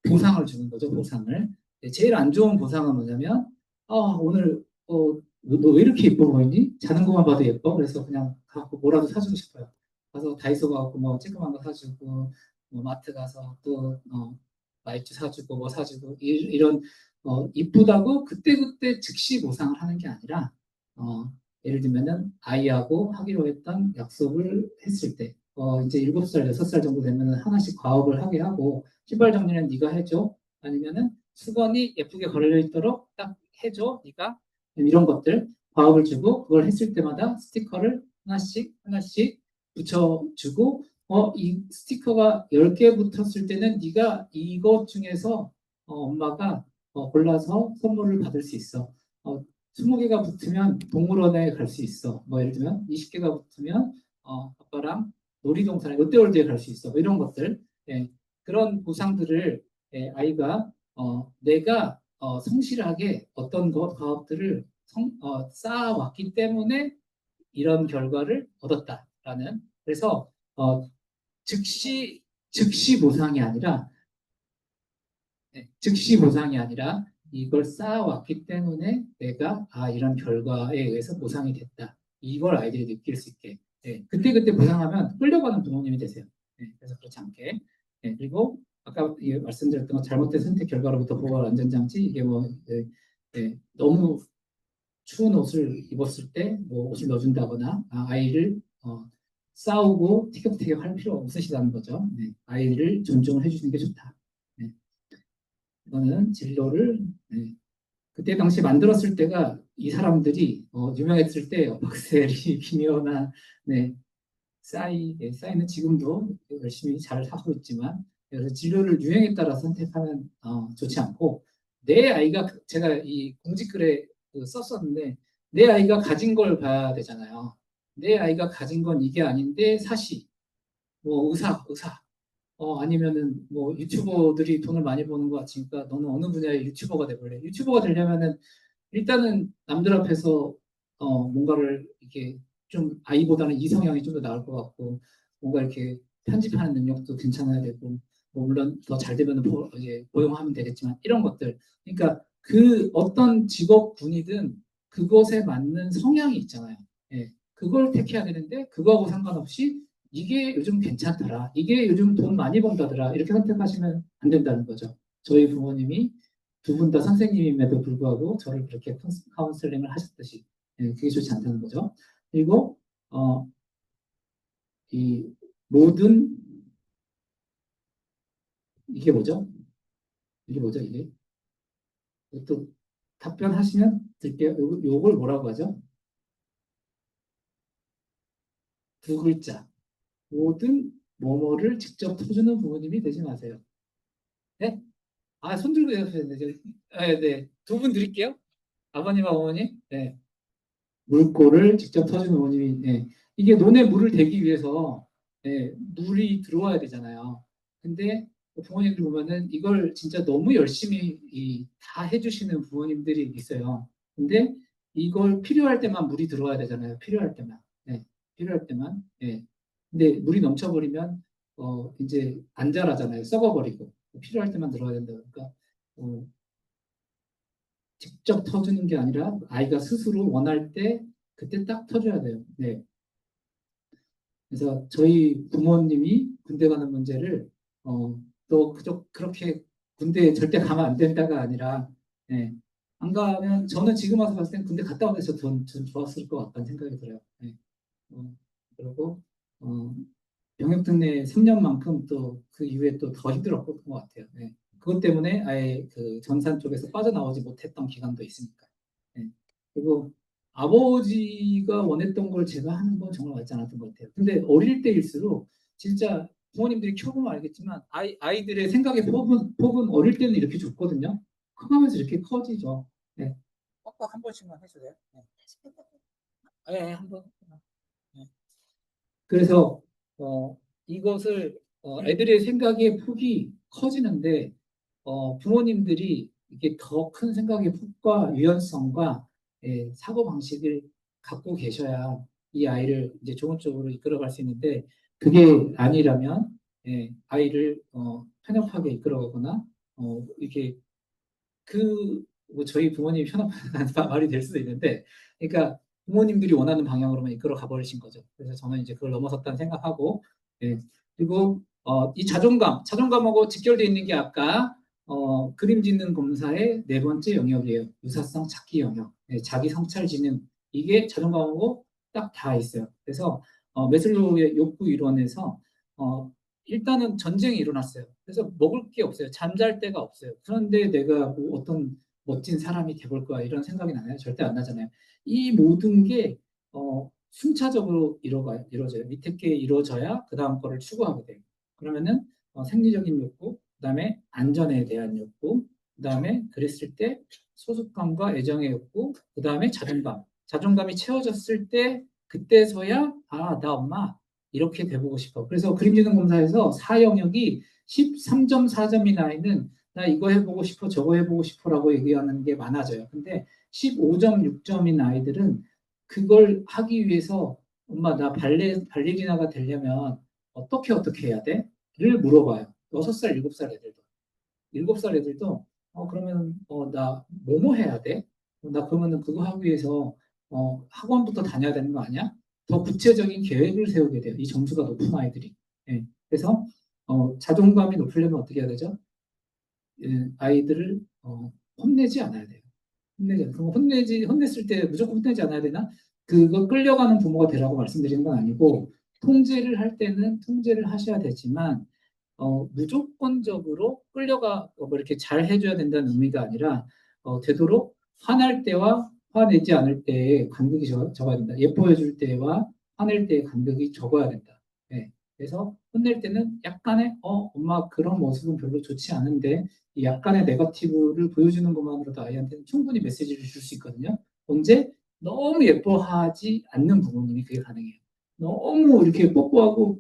보상을 주는 거죠. 보상을. 제일 안 좋은 보상은 뭐냐면 오늘 너 왜 이렇게 예뻐 보이니? 자는 것만 봐도 예뻐. 그래서 그냥 가고 뭐라도 사주고 싶어요. 가서 다이소 가고 뭐 쬐끄만 거 사주고 뭐 마트 가서 또 마이쮸 사주고 뭐 사주고 이런 이쁘다고 그때그때 즉시 보상을 하는 게 아니라 예를 들면은 아이하고 하기로 했던 약속을 했을 때 이제 7살, 6살 정도 되면은 하나씩 과업을 하게 하고 신발 정리는 네가 해줘 아니면은 수건이 예쁘게 걸려 있도록 딱 해줘 네가 이런 것들 과업을 주고 그걸 했을 때마다 스티커를 하나씩 붙여주고 이 스티커가 10개 붙었을 때는 네가 이것 중에서 엄마가 골라서 선물을 받을 수 있어. 20개가 붙으면 동물원에 갈 수 있어. 뭐 예를 들면 20개가 붙으면 아빠랑 놀이동산에 롯데월드에 갈 수 있어. 뭐 이런 것들. 예, 그런 보상들을 아이가 내가 성실하게 어떤 과업들을 쌓아왔기 때문에 이런 결과를 얻었다라는. 그래서 즉시 보상이 아니라 즉시 보상이 아니라 이걸 쌓아왔기 때문에 내가 이런 결과에 의해서 보상이 됐다. 이걸 아이들이 느낄 수 있게. 그때그때 보상하면 끌려가는 부모님이 되세요. 그래서 그렇지 않게. 그리고 아까 말씀드렸던 것 잘못된 선택 결과로부터 보호 안전장치 이게 뭐 너무 추운 옷을 입었을 때 뭐 옷을 넣어준다거나 아이를 싸우고 티격태격 할 필요 없으시다는 거죠. 아이를 존중을 해주시는 게 좋다. 이거는 진로를 그때 당시 만들었을 때가 이 사람들이 유명했을 때 박세리, 김연아, 싸이는 지금도 열심히 잘 하고 있지만 그래서 진로를 유행에 따라 선택하면 좋지 않고 내 아이가 제가 이 공지글에 썼었는데 내 아이가 가진 걸 봐야 되잖아요. 내 아이가 가진 건 이게 아닌데 사시, 뭐 의사 아니면은 뭐 유튜버들이 돈을 많이 버는 것 같으니까 너는 어느 분야의 유튜버가 돼볼래? 유튜버가 되려면은 일단은 남들 앞에서 뭔가를 이렇게 좀 아이보다는 이성향이 좀 더 나을 것 같고 뭔가 이렇게 편집하는 능력도 괜찮아야 되고 뭐 물론 더 잘 되면 이제 고용하면 되겠지만 이런 것들. 그러니까 그 어떤 직업군이든 그것에 맞는 성향이 있잖아요. 그걸 택해야 되는데 그거하고 상관없이 이게 요즘 괜찮더라. 이게 요즘 돈 많이 번다더라. 이렇게 선택하시면 안 된다는 거죠. 저희 부모님이 두 분 다 선생님임에도 불구하고 저를 그렇게 카운슬링을 하셨듯이 그게 좋지 않다는 거죠. 그리고 이 모든 이게 뭐죠? 이게 뭐죠? 이게 또 답변하시면 드릴게요. 요걸 뭐라고 하죠? 두 글자. 모든 뭐뭐를 직접 터주는 부모님이 되지 마세요. 네? 손 들고 대답해야 되죠. 네. 두 분 드릴게요. 아버님과 어머니. 네. 물꼬를 직접 터주는 어머님이. 이게 논에 물을 대기 위해서 물이 들어와야 되잖아요. 근데 부모님들 보면은 이걸 진짜 너무 열심히 다 해주시는 부모님들이 있어요. 근데 이걸 필요할 때만 물이 들어와야 되잖아요. 필요할 때만. 필요할 때만. 근데 물이 넘쳐버리면 이제 안 자라잖아요. 썩어버리고 필요할 때만 들어야 된다. 그러니까 직접 터주는 게 아니라 아이가 스스로 원할 때 그때 딱 터줘야 돼요. 그래서 저희 부모님이 군대 가는 문제를 또 그렇게 군대에 절대 가면 안 된다가 아니라 안 가면 저는 지금 와서 봤을 땐 군대 갔다 오면서 전 좋았을 것 같다는 생각이 들어요. 그리고 병역 특례 3년만큼 또 그 이후에 또 더 힘들었던 것 같아요. 그것 때문에 아예 그 전산 쪽에서 빠져나오지 못했던 기간도 있으니까. 그리고 아버지가 원했던 걸 제가 하는 건 정말 맞지 않았던 것 같아요. 근데 어릴 때일수록 진짜 부모님들이 키워보면 알겠지만 아이들의 생각의 폭은 어릴 때는 이렇게 좁거든요. 커가면서 이렇게 커지죠. 꽉꽉 한 번씩만 해주세요. 한 번. 그래서 이것을 애들의 생각의 폭이 커지는데 부모님들이 이게 더 큰 생각의 폭과 유연성과 사고 방식을 갖고 계셔야 이 아이를 이제 좋은 쪽으로 이끌어갈 수 있는데 그게 아니라면 아이를 편협하게 이끌어가거나 이렇게 뭐 저희 부모님이 편협한 말이 될 수도 있는데 그러니까 부모님들이 원하는 방향으로만 이끌어 가버리신 거죠. 그래서 저는 이제 그걸 넘어섰다는 생각하고 그리고 이 자존감하고 직결되어 있는 게 아까 그림 짓는 검사의 네 번째 영역이에요. 유사성 찾기 영역. 자기 성찰 지능. 이게 자존감하고 딱 다 있어요. 그래서 매슬로우의 욕구 이론에서 일단은 전쟁이 일어났어요. 그래서 먹을 게 없어요. 잠잘 데가 없어요. 그런데 내가 뭐 어떤 멋진 사람이 돼볼 거야 이런 생각이 나나요? 절대 안 나잖아요. 이 모든 게 순차적으로 이루어져요. 밑에 게 이루어져야 그 다음 거를 추구하게 돼요. 그러면은 생리적인 욕구, 그다음에 안전에 대한 욕구, 그다음에 그랬을 때 소속감과 애정의 욕구, 그다음에 자존감. 자존감이 채워졌을 때 그때서야 아, 나 엄마 이렇게 돼보고 싶어. 그래서 그림지능 검사에서 4영역이 13.4점이 나 있는 나 이거 해보고 싶어, 저거 해보고 싶어라고 얘기하는 게 많아져요. 근데 15.6점인 아이들은 그걸 하기 위해서 엄마 나 발레리나가 되려면 어떻게 해야 돼? 를 물어봐요. 6살, 7살 애들도. 7살 애들도 그러면 나 뭐뭐 해야 돼? 나 그러면은 그거 하기 위해서 학원부터 다녀야 되는 거 아니야? 더 구체적인 계획을 세우게 돼요. 이 점수가 높은 아이들이. 예. 그래서 자존감이 높으려면 어떻게 해야 되죠? 예, 아이들을 혼내지 않아야 돼요. 그럼 혼냈을 때 무조건 혼내지 않아야 되나? 그거 끌려가는 부모가 되라고 말씀드리는 건 아니고, 통제를 할 때는 통제를 하셔야 되지만, 무조건적으로 뭐 이렇게 잘 해줘야 된다는 의미가 아니라, 되도록 화날 때와 화내지 않을 때의 간격이 적어야 된다. 예뻐해줄 때와 화낼 때의 간격이 적어야 된다. 네. 그래서 혼낼 때는 약간의, 엄마 그런 모습은 별로 좋지 않은데, 이 약간의 네거티브를 보여주는 것만으로도 아이한테는 충분히 메시지를 줄 수 있거든요. 언제? 너무 예뻐하지 않는 부모님이 그게 가능해요. 너무 이렇게 뽀뽀하고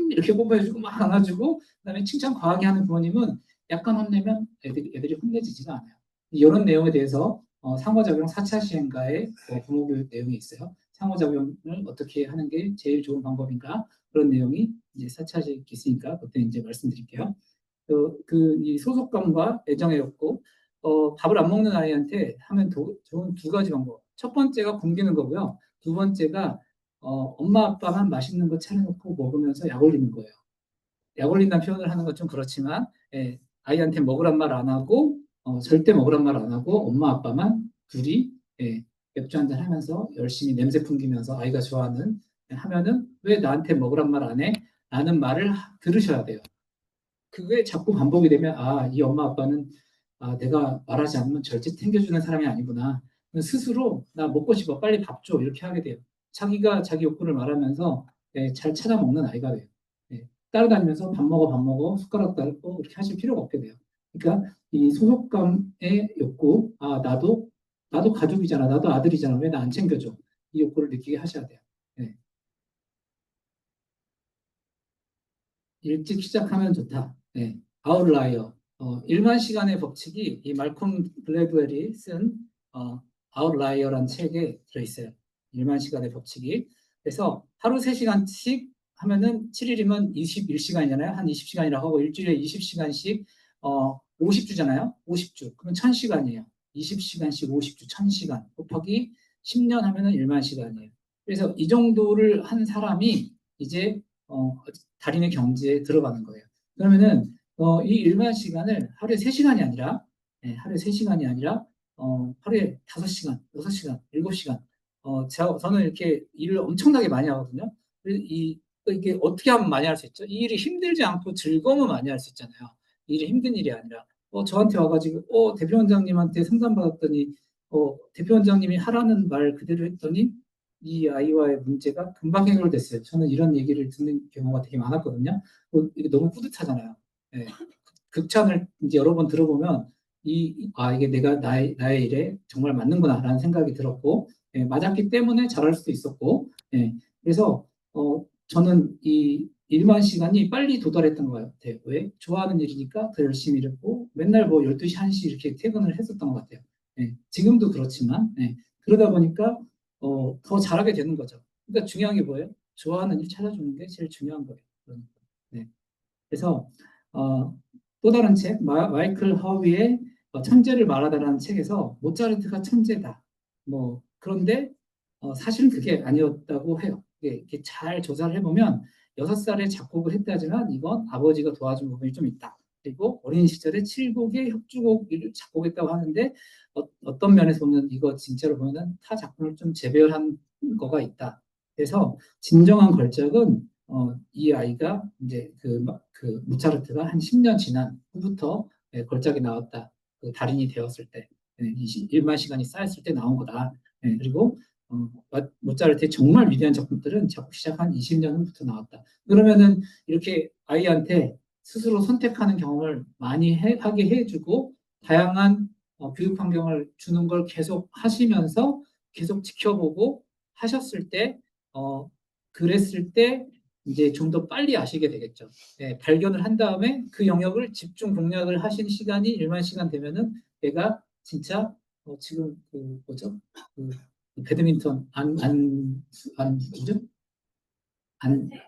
이렇게 뽀뽀해주고 막 안아주고 그다음에 칭찬 과하게 하는 부모님은 약간 혼내면 애들이 혼내지지가 않아요. 이런 내용에 대해서 상호작용 4차 시행가의 부모교육 내용이 있어요. 상호작용을 어떻게 하는 게 제일 좋은 방법인가 그런 내용이 이제 4차 시행이 있으니까 그때 이제 말씀드릴게요. 이 소속감과 애정의 욕구, 밥을 안 먹는 아이한테 하면 좋은 두 가지 방법. 첫 번째가 굶기는 거고요. 두 번째가 엄마 아빠만 맛있는 거 차려놓고 먹으면서 약 올리는 거예요. 약 올린다는 표현을 하는 건 좀 그렇지만 아이한테 먹으란 말 안 하고 절대 먹으란 말 안 하고 엄마 아빠만 둘이 맥주 한잔 하면서 열심히 냄새 풍기면서 아이가 좋아하는 하면은 왜 나한테 먹으란 말 안 해? 라는 말을 들으셔야 돼요. 그게 자꾸 반복이 되면 이 엄마 아빠는 내가 말하지 않으면 절대 챙겨주는 사람이 아니구나. 스스로 나 먹고 싶어 빨리 밥 줘 이렇게 하게 돼요. 자기가 자기 욕구를 말하면서 잘 찾아 먹는 아이가 돼요. 따라다니면서 밥 먹어 숟가락 달고 이렇게 하실 필요가 없게 돼요. 그러니까 이 소속감의 욕구 나도 가족이잖아 나도 아들이잖아 왜 나 안 챙겨줘 이 욕구를 느끼게 하셔야 돼요. 네. 일찍 시작하면 좋다. 네. 아웃라이어. 1만 시간의 법칙이 이 말콤 글래드웰이 쓴 아웃라이어란 책에 들어있어요. 1만 시간의 법칙이. 그래서 하루 3시간씩 하면은 7일이면 21시간이잖아요. 한 20시간이라고 하고 일주일에 20시간씩 50주잖아요. 50주. 그러면 1000시간이에요. 20시간씩 50주 1000시간 곱하기 10년 하면은 1만 시간이에요. 그래서 이 정도를 한 사람이 이제 달인의 경지에 들어가는 거예요. 그러면은 이 일만 시간을 하루에 3시간이 아니라 하루에 3시간이 아니라 하루에 5시간, 6시간, 7시간 저는 이렇게 일을 엄청나게 많이 하거든요. 이게 어떻게 하면 많이 할 수 있죠? 이 일이 힘들지 않고 즐거우면 많이 할 수 있잖아요. 이 일이 힘든 일이 아니라 저한테 와가지고 대표원장님한테 상담받았더니 대표원장님이 하라는 말 그대로 했더니 이 아이와의 문제가 금방 해결됐어요. 저는 이런 얘기를 듣는 경우가 되게 많았거든요. 이게 너무 뿌듯하잖아요. 예. 극찬을 이제 여러 번 들어보면 이게 내가 나의 일에 정말 맞는구나라는 생각이 들었고 맞았기 때문에 잘할 수도 있었고 그래서 저는 이 일만 시간이 빨리 도달했던 것 같아요. 왜? 좋아하는 일이니까 더 열심히 일했고 맨날 뭐 12시, 1시 이렇게 퇴근을 했었던 것 같아요. 지금도 그렇지만 그러다 보니까 더 잘하게 되는 거죠. 그러니까 중요한 게 뭐예요? 좋아하는 일 찾아주는 게 제일 중요한 거예요. 그러니까. 그래서 또 다른 책 마이클 허위의 천재를 말하다라는 책에서 모차르트가 천재다. 뭐 그런데 사실은 그게 아니었다고 해요. 이게 잘 조사를 해보면 6살에 작곡을 했다지만 이건 아버지가 도와준 부분이 좀 있다. 그리고 어린 시절에 7곡의 협주곡을 작곡했다고 하는데 어떤 면에서 보면 이거 진짜로 보면은 타 작품을 좀 재배열한 거가 있다. 그래서 진정한 걸작은 이 아이가 이제 그 모차르트가 한 10년 지난 후부터 걸작이 나왔다. 그 달인이 되었을 때 1만 시간이 쌓였을 때 나온 거다. 그리고 모차르트의 정말 위대한 작품들은 작곡 시작한 20년 후부터 나왔다. 그러면은 이렇게 아이한테 스스로 선택하는 경험을 많이 하게 해주고 다양한 교육 환경을 주는 걸 계속 하시면서 계속 지켜보고 하셨을 때 그랬을 때 이제 좀 더 빨리 아시게 되겠죠. 예, 발견을 한 다음에 그 영역을 집중 공략을 하신 시간이 1만 시간 되면은 얘가 진짜 지금 그 뭐죠? 그 배드민턴 뭐죠?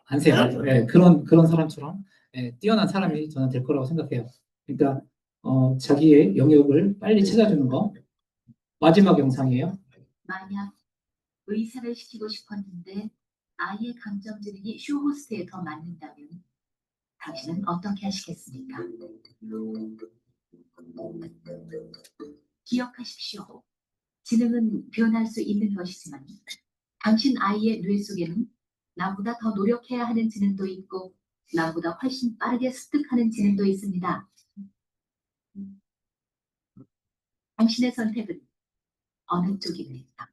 안세요. 예, 그런 사람처럼 뛰어난 사람이 저는 될 거라고 생각해요. 그러니까 자기의 영역을 빨리 찾아주는 거. 마지막 영상이에요. 만약 의사를 시키고 싶었는데 아이의 감정 지능이 쇼호스트에 더 맞는다면 당신은 어떻게 하시겠습니까? 기억하십시오. 지능은 변할 수 있는 것이지만 당신 아이의 뇌 속에는 나보다 더 노력해야 하는 지능도 있고 나보다 훨씬 빠르게 습득하는 지능도 있습니다. 당신의 선택은 어느 쪽입니까?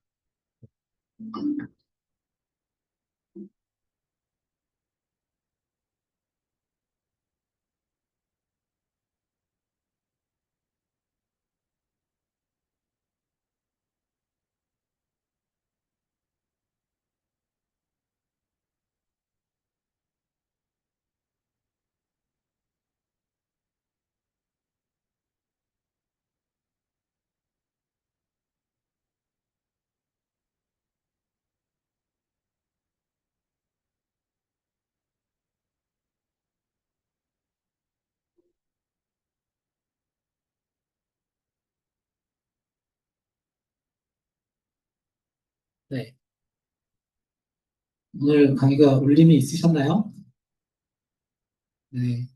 네. 오늘 강의가 울림이 있으셨나요? 네.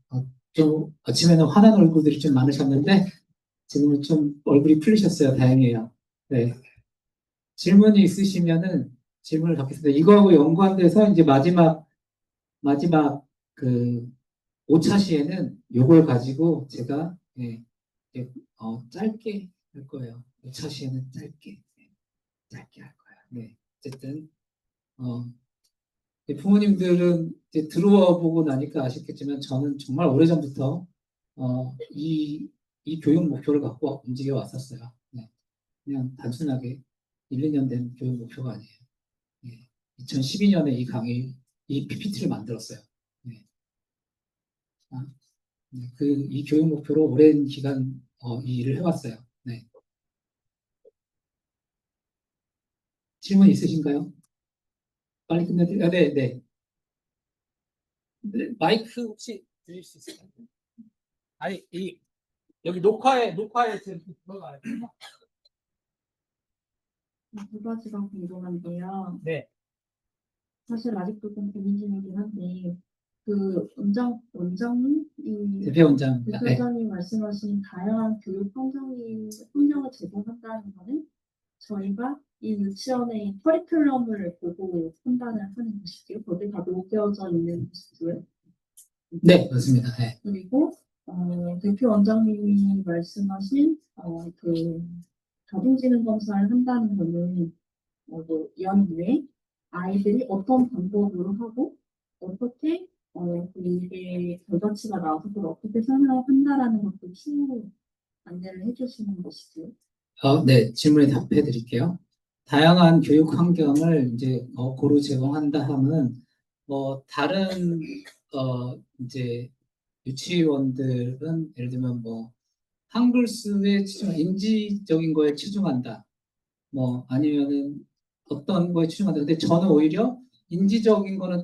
좀 아침에는 화난 얼굴들이 좀 많으셨는데 지금은 좀 얼굴이 풀리셨어요. 다행이에요. 네. 질문이 있으시면은 질문을 받겠습니다. 이거하고 연관돼서 이제 마지막 그 5차 시에는 요걸 가지고 제가 짧게 할 거예요. 5차 시에는 짧게 할 거예요. 네. 어쨌든 부모님들은 이제 들어와 보고 나니까 아시겠지만 저는 정말 오래전부터 이 교육 목표를 갖고 움직여 왔었어요. 네. 그냥 단순하게 1, 2년 된 교육 목표가 아니에요. 네. 2012년에 이 PPT를 만들었어요. 네. 네. 이 교육 목표로 오랜 기간 이 일을 해왔어요. 네. 질문 있으신가요? 빨리 끝내드려요. 네, 네. 네, 마이크 혹시 드릴 수 있을까요? 아니, 여기 녹화에 지금 들어가요. 두 가지가 궁금한데요. 네. 사실 아직도 좀 고민 중이긴 한데, 그 원장님, 대표원장입니다. 네. 대표자님 말씀하신 다양한 교육 환경을 제공한다는 거는 저희가 이 유치원의 커리큘럼을 보고 판단을 하는 것이고요. 거기에 다 녹여져 있는 것이고요. 네, 맞습니다. 네. 그리고 대표 원장님이 말씀하신 그 자동지능 검사를 한다는 거는 뭐 연후에 아이들이 어떤 방법으로 하고 어떻게 이게 결과치가 나와서 그걸 어떻게 설명한다라는 것도 추후 안내를 해주시는 것이죠. 네, 질문에 답해 드릴게요. 다양한 교육 환경을 이제 고루 제공한다 하면 다른 이제 유치원들은 예를 들면 한글 수에 인지적인 거에 치중한다. 아니면은 어떤 거에 치중한다. 근데 저는 오히려 인지적인 거는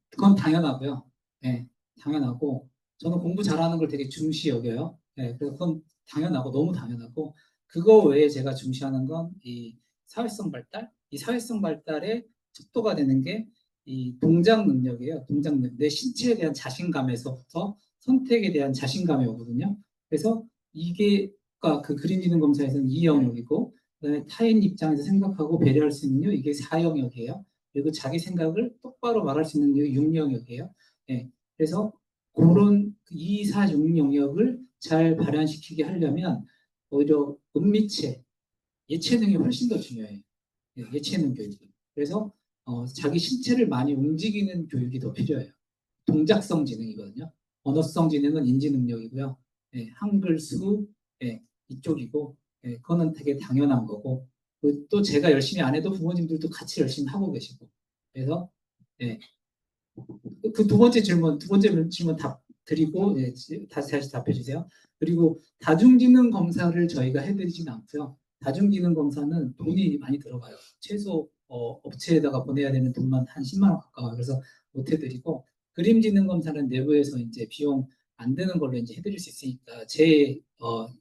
그건 당연하고요. 네, 당연하고 저는 공부 잘하는 걸 되게 중시 여겨요. 네, 그래서 그건 당연하고 너무 당연하고 그거 외에 제가 중시하는 건 이 사회성 발달. 이 사회성 발달의 척도가 되는 게 이 동작 능력이에요. 동작 능력. 내 신체에 대한 자신감에서부터 선택에 대한 자신감이 오거든요. 그래서 이게 그 그림 지능 검사에서는 이 영역이고 그다음에 타인 입장에서 생각하고 배려할 수 있는 이게 4영역이에요. 그리고 자기 생각을 똑바로 말할 수 있는 6영역이에요. 네. 그래서 그런 2, 4, 6영역을 잘 발현시키게 하려면 오히려 은미체, 예체능이 훨씬 더 중요해요. 예체능 교육이. 그래서 자기 신체를 많이 움직이는 교육이 더 필요해요. 동작성 지능이거든요. 언어성 지능은 인지 능력이고요. 한글, 수, 이쪽이고, 그거는 되게 당연한 거고, 또 제가 열심히 안 해도 부모님들도 같이 열심히 하고 계시고, 그래서 그 두 번째 질문 답 드리고 다시 답해 주세요. 그리고 다중지능 검사를 저희가 해드리지는 않고요. 다중지능 검사는 돈이 많이 들어가요. 최소 업체에다가 보내야 되는 돈만 한 10만 원 가까워요. 그래서 못 해드리고 그림지능 검사는 내부에서 이제 비용 안 드는 걸로 이제 해드릴 수 있으니까 제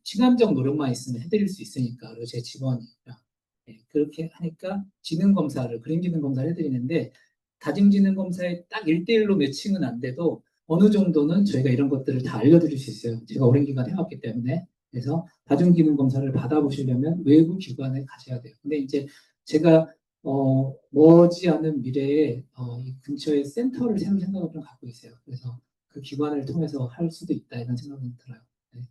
시간적 노력만 있으면 해드릴 수 있으니까 그리고 제 직원이고요. 그렇게 하니까 지능 검사를 그림지능 검사를 해드리는데 다중지능 검사에 딱 1대1로 매칭은 안 돼도 어느 정도는 저희가 이런 것들을 다 알려드릴 수 있어요. 제가 오랜 기간 해왔기 때문에. 그래서 다중기능 검사를 받아보시려면 외부 기관에 가셔야 돼요. 근데 이제 제가 머지않은 미래에 이 근처에 센터를 새로 생각을 좀 갖고 있어요. 그래서 그 기관을 통해서 할 수도 있다 이런 생각은 들어요. 네.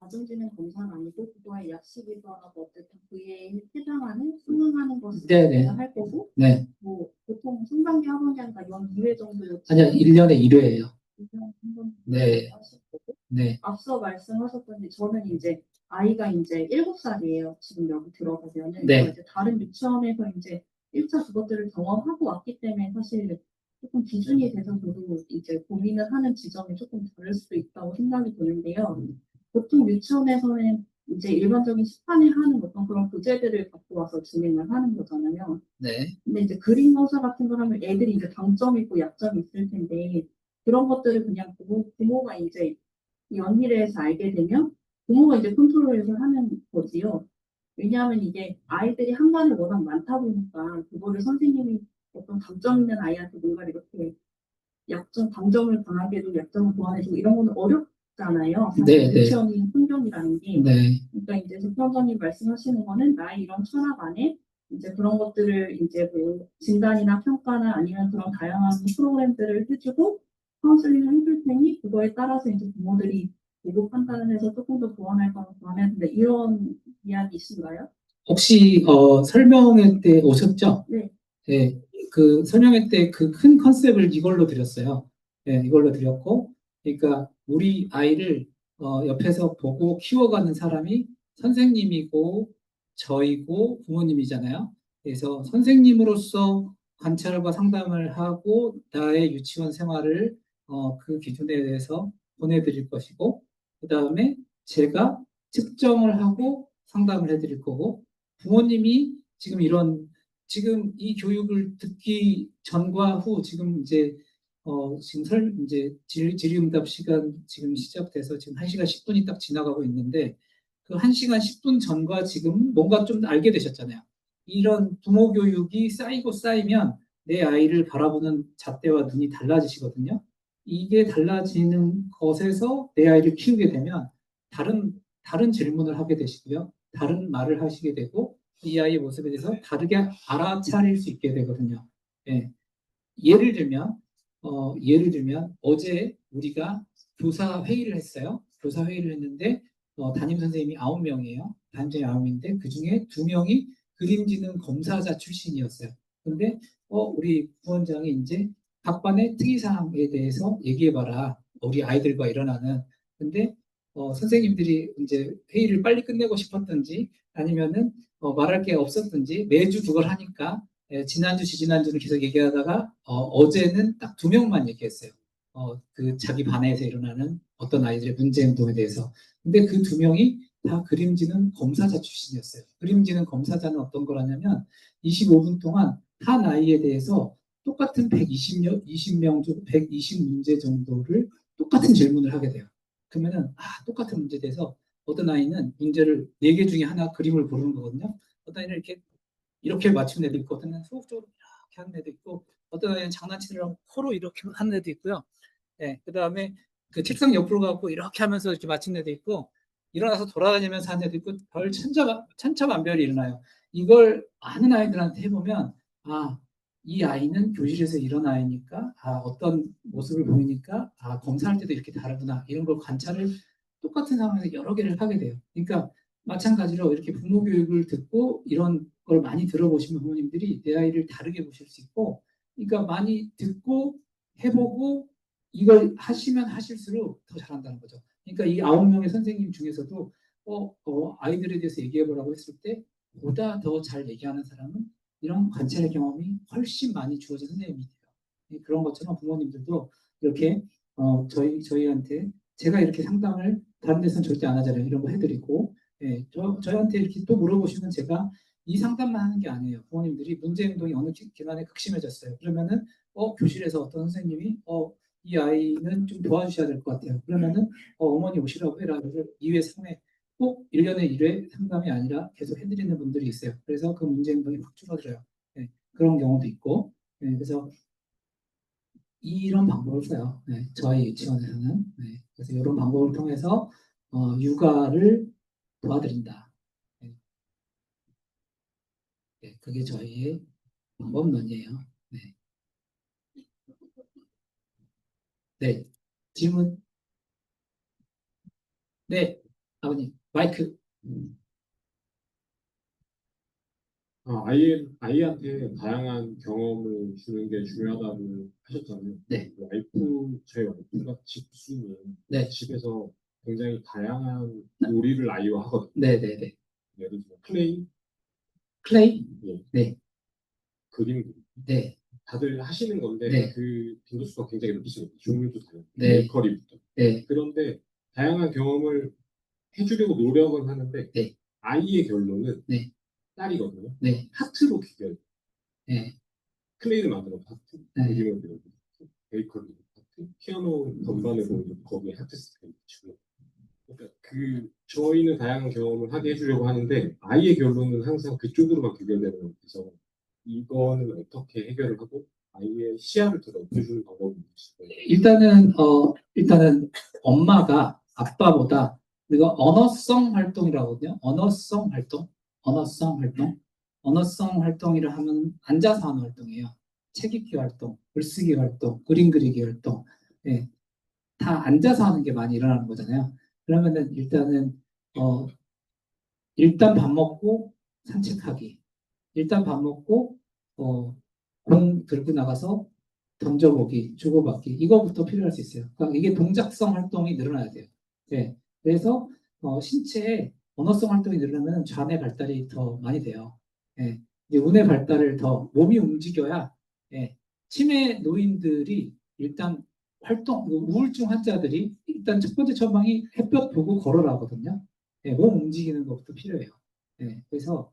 다중지능 검사는 아니고 그거에 약식이거나 뭐 어쨌든 그에 해당하는 수능하는 것을 네네. 할 거고 네. 뭐 보통 상반기 학원이 아니라 연 2회 정도 아니요, 1년에 1회예요. 네. 네. 네. 앞서 말씀하셨던데 저는 이제 아이가 이제 7살이에요. 지금 여기 들어가면은 네. 이제 다른 유치원에서 이제 1차 그것들을 경험하고 왔기 때문에 사실 조금 기준이 돼서 저도 이제 고민을 하는 지점이 조금 다를 수도 있다고 생각이 드는데요. 보통 유치원에서는 이제 일반적인 시판에 하는 어떤 그런 교재들을 갖고 와서 진행을 하는 거잖아요. 네. 근데 이제 그림 검사 같은 걸 하면 애들이 이제 강점이 있고 약점이 있을 텐데 그런 것들을 그냥 부모가 이제 연일해서 알게 되면 부모가 이제 컨트롤해서 하는 거지요. 왜냐하면 이게 아이들이 한 반에 워낙 많다 보니까 그거를 선생님이 어떤 강점 있는 아이한테 뭔가 이렇게 약점, 강점을 강하게도 약점을 보완해주고 이런 거는 어렵잖아요. 사실 네, 네. 유치원이 환경이라는 게. 네. 그러니까 이제 조평선님 말씀하시는 거는 나의 이런 철학 안에 이제 그런 것들을 이제 뭐 진단이나 평가나 아니면 그런 다양한 프로그램들을 해주고 카운슬링을 해줄 테니 그거에 따라서 이제 부모들이 보고 판단을 해서 조금 더 보완할 거면 보완해야 된다 이런 이야기 있으신가요? 혹시 설명회 때 오셨죠? 네. 네, 그 설명회 때 그 큰 컨셉을 이걸로 드렸어요. 네, 이걸로 드렸고, 그러니까 우리 아이를 옆에서 보고 키워가는 사람이 선생님이고 저이고 부모님이잖아요. 그래서 선생님으로서 관찰과 상담을 하고 나의 유치원 생활을 그 기준에 대해서 보내드릴 것이고, 그 다음에 제가 측정을 하고 상담을 해드릴 거고, 부모님이 지금 이 교육을 듣기 전과 후 지금 이제 지금 이제 질의응답 시간 지금 시작돼서 지금 1시간 10분이 딱 지나가고 있는데 그 1시간 10분 전과 지금 뭔가 좀 알게 되셨잖아요. 이런 부모 교육이 쌓이고 쌓이면 내 아이를 바라보는 잣대와 눈이 달라지시거든요. 이게 달라지는 것에서 내 아이를 키우게 되면 다른 질문을 하게 되시고요. 다른 말을 하시게 되고 이 아이의 모습에 대해서 다르게 알아차릴 수 있게 되거든요. 예. 예를 들면 어제 우리가 교사 회의를 했어요. 교사 회의를 했는데 담임 선생님이 9명이에요. 담임 선생님이 9명인데 그 중에 2명이 그림지능 검사자 출신이었어요. 근데 우리 부원장이 이제 각 반의 특이사항에 대해서 얘기해봐라. 우리 아이들과 일어나는. 근데 선생님들이 이제 회의를 빨리 끝내고 싶었던지 아니면은 말할 게 없었던지 매주 그걸 하니까 지난주, 지지난주는 계속 얘기하다가 어제는 딱 2명만 얘기했어요. 그 자기 반에서 일어나는 어떤 아이들의 문제 행동에 대해서. 근데 그 2명이 다 그림지능 검사자 출신이었어요. 그림지능 검사자는 어떤 거라냐면 25분 동안 한 아이에 대해서 똑같은 120문제 정도를 똑같은 질문을 하게 돼요. 그러면은 똑같은 문제에 대해서 어떤 아이는 문제를 4개 중에 하나 그림을 고르는 거거든요. 어떤 아이는 이렇게 맞추는 애도 있고, 어떤 애는 소극적으로 이렇게 하는 애도 있고, 어떤 아이는 장난치느라고 코로 이렇게 하는 애도 있고요. 네, 그 다음에 그 책상 옆으로 가고 이렇게 하면서 이렇게 맞추는 애도 있고, 일어나서 돌아다니면서 하는 애도 있고, 별 천차만별이 일어나요. 이걸 아는 아이들한테 해보면, 이 아이는 교실에서 이런 아이니까, 어떤 모습을 보이니까, 검사할 때도 이렇게 다르구나. 이런 걸 관찰을 똑같은 상황에서 여러 개를 하게 돼요. 그러니까 마찬가지로 이렇게 부모 교육을 듣고 이런 걸 많이 들어보시면 부모님들이 내 아이를 다르게 보실 수 있고, 그러니까 많이 듣고 해보고 이걸 하시면 하실수록 더 잘한다는 거죠. 그러니까 이 9명의 선생님 중에서도 아이들에 대해서 얘기해보라고 했을 때 보다 더 잘 얘기하는 사람은 이런 관찰의 경험이 훨씬 많이 주어진 선생님이 돼요. 그런 것처럼 부모님들도 이렇게 저희한테 제가 이렇게 상담을 다른 데서는 절대 안 하잖아요. 이런 거 해드리고, 저희한테 이렇게 또 물어보시면 제가 이 상담만 하는 게 아니에요. 부모님들이 문제 행동이 어느 기간에 극심해졌어요. 그러면은 교실에서 어떤 선생님이 이 아이는 좀 도와주셔야 될 것 같아요. 그러면은 어머니 오시라고 해라. 그래서 2회, 3회 꼭 1년에 1회 상담이 아니라 계속 해드리는 분들이 있어요. 그래서 그 문제 행동이 확 줄어들어요. 그런 경우도 있고, 그래서 이런 방법을 써요. 저희 유치원에서는. 그래서 이런 방법을 통해서 육아를 도와드린다. 그게 저희의 방법론이에요. 네. 질문? 네. 아버님, 마이크. 아이한테 다양한 경험을 주는 게 중요하다고 하셨잖아요. 네. 저희 와이프가 집수는 네. 집에서 굉장히 다양한 놀이를 아이와 하거든요. 네네네. 예를 들어 플레이, 클레이? 예, 네. 그림, 네. 다들 하시는 건데 네. 그 빈도수가 굉장히 높습니다. 종류도 다양하고 네. 메이커리부터. 네. 그런데 다양한 경험을 해주려고 노력은 하는데 네. 아이의 결론은 네. 딸이거든요. 네. 하트로 귀결. 네. 클레이를 만들어 하트, 네. 그림을 그려 하트, 베이커리 하트, 피아노 건반에 보이는 거기에 하트 스타일 치고. 그러니까 저희는 다양한 경험을 하게 해주려고 하는데 아이의 결론은 항상 그쪽으로만 귀결되는 것 같아서 이거는 어떻게 해결을 하고 아이의 시야를 더 넓혀주는 방법이 있을까요? 일단은 엄마가 아빠보다 우리가 언어성 활동이라고 하거든요. 언어성 활동이라 하면 앉아서 하는 활동이에요. 책 읽기 활동, 글쓰기 활동, 그림 그리기 활동. 다 앉아서 하는 게 많이 일어나는 거잖아요. 그러면은 일단 밥 먹고 산책하기. 일단 밥 먹고 공 들고 나가서 던져보기, 주고받기 이거부터 필요할 수 있어요. 그러니까 이게 동작성 활동이 늘어나야 돼요. 그래서 신체의 언어성 활동이 늘어나면 좌뇌 발달이 더 많이 돼요. 이제 우뇌 발달을 더 몸이 움직여야 치매 노인들이 일단 우울증 환자들이 일단 첫 번째 처방이 햇볕 보고 걸어라거든요. 몸 움직이는 것부터 필요해요. 그래서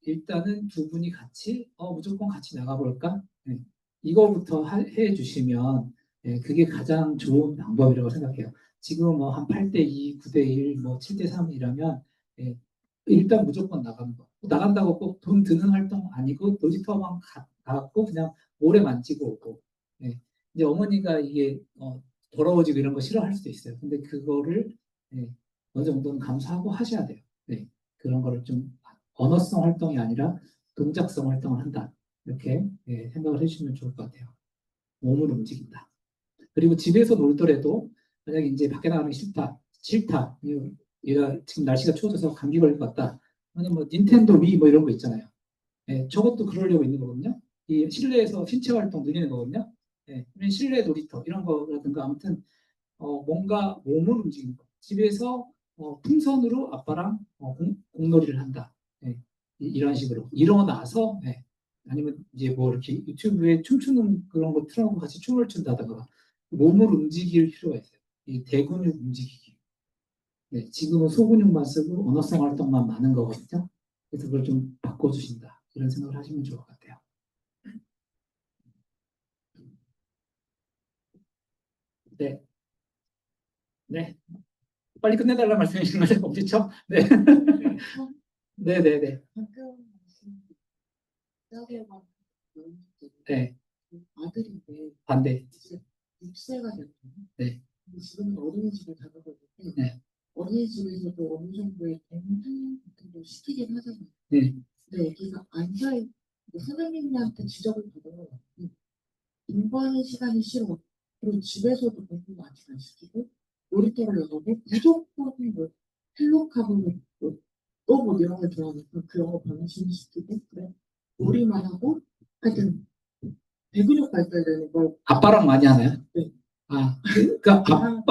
일단은 두 분이 같이 무조건 같이 나가볼까? 이거부터 해주시면 그게 가장 좋은 방법이라고 생각해요. 지금 뭐 한 8대2, 9대1, 뭐 7대3이라면 일단 무조건 나가는 거. 나간다고 꼭 돈 드는 활동 아니고 놀이터만 가고 그냥 오래 만지고 오고. 이제 어머니가 이게 더러워지고 이런 거 싫어할 수도 있어요. 근데 그거를 어느 정도는 감수하고 하셔야 돼요. 그런 거를 좀 언어성 활동이 아니라 동작성 활동을 한다. 이렇게 생각을 해주시면 좋을 것 같아요. 몸을 움직인다. 그리고 집에서 놀더라도 만약에 이제 밖에 나가는 게 싫다. 얘가 지금 날씨가 추워져서 감기 걸릴 것 같다. 아니면 뭐 닌텐도 위 뭐 이런 거 있잖아요. 저것도 그러려고 있는 거거든요. 이 실내에서 신체 활동 늘리는 거거든요. 실내 놀이터 이런 거라든가 아무튼 뭔가 몸을 움직이는 거. 집에서 풍선으로 아빠랑 공놀이를 한다. 이런 식으로 일어나서 아니면 이제 뭐 이렇게 유튜브에 춤추는 그런 거 틀어놓고 같이 춤을 춘다든가 몸을 움직일 필요가 있어요. 이 대근육 움직이기. 지금은 소근육만 쓰고 언어성 활동만 많은 거거든요. 그래서 그걸 좀 바꿔주신다. 이런 생각을 하시면 좋을 것 같아요. 네. 네. 빨리 끝내달라는 말씀이신 거죠? 그렇죠? 네. 네네네. 네. 아들인데 반대. 6세가 됐거든요. 네. 지금은 어린이집에 다니고 있는데 네. 어린이집에서도 어느 정도의 대면 같은 걸 시키긴 하잖아요. 네. 근데 애기가 앉아있고 선생님한테 지적을 받아요. 인과하는 시간이 싫어. 그리고 집에서도 공부 많이 안 시키고 놀이터를 나가고 무조건 뭐 헬로카본을 있고 또 뭐 이런 걸 좋아하니까 그 영어 방심시키고 그래 놀이만 하고 하여튼 대근육 발달되는 걸 아빠랑 많이 하나요? 네. 그러니까 아빠랑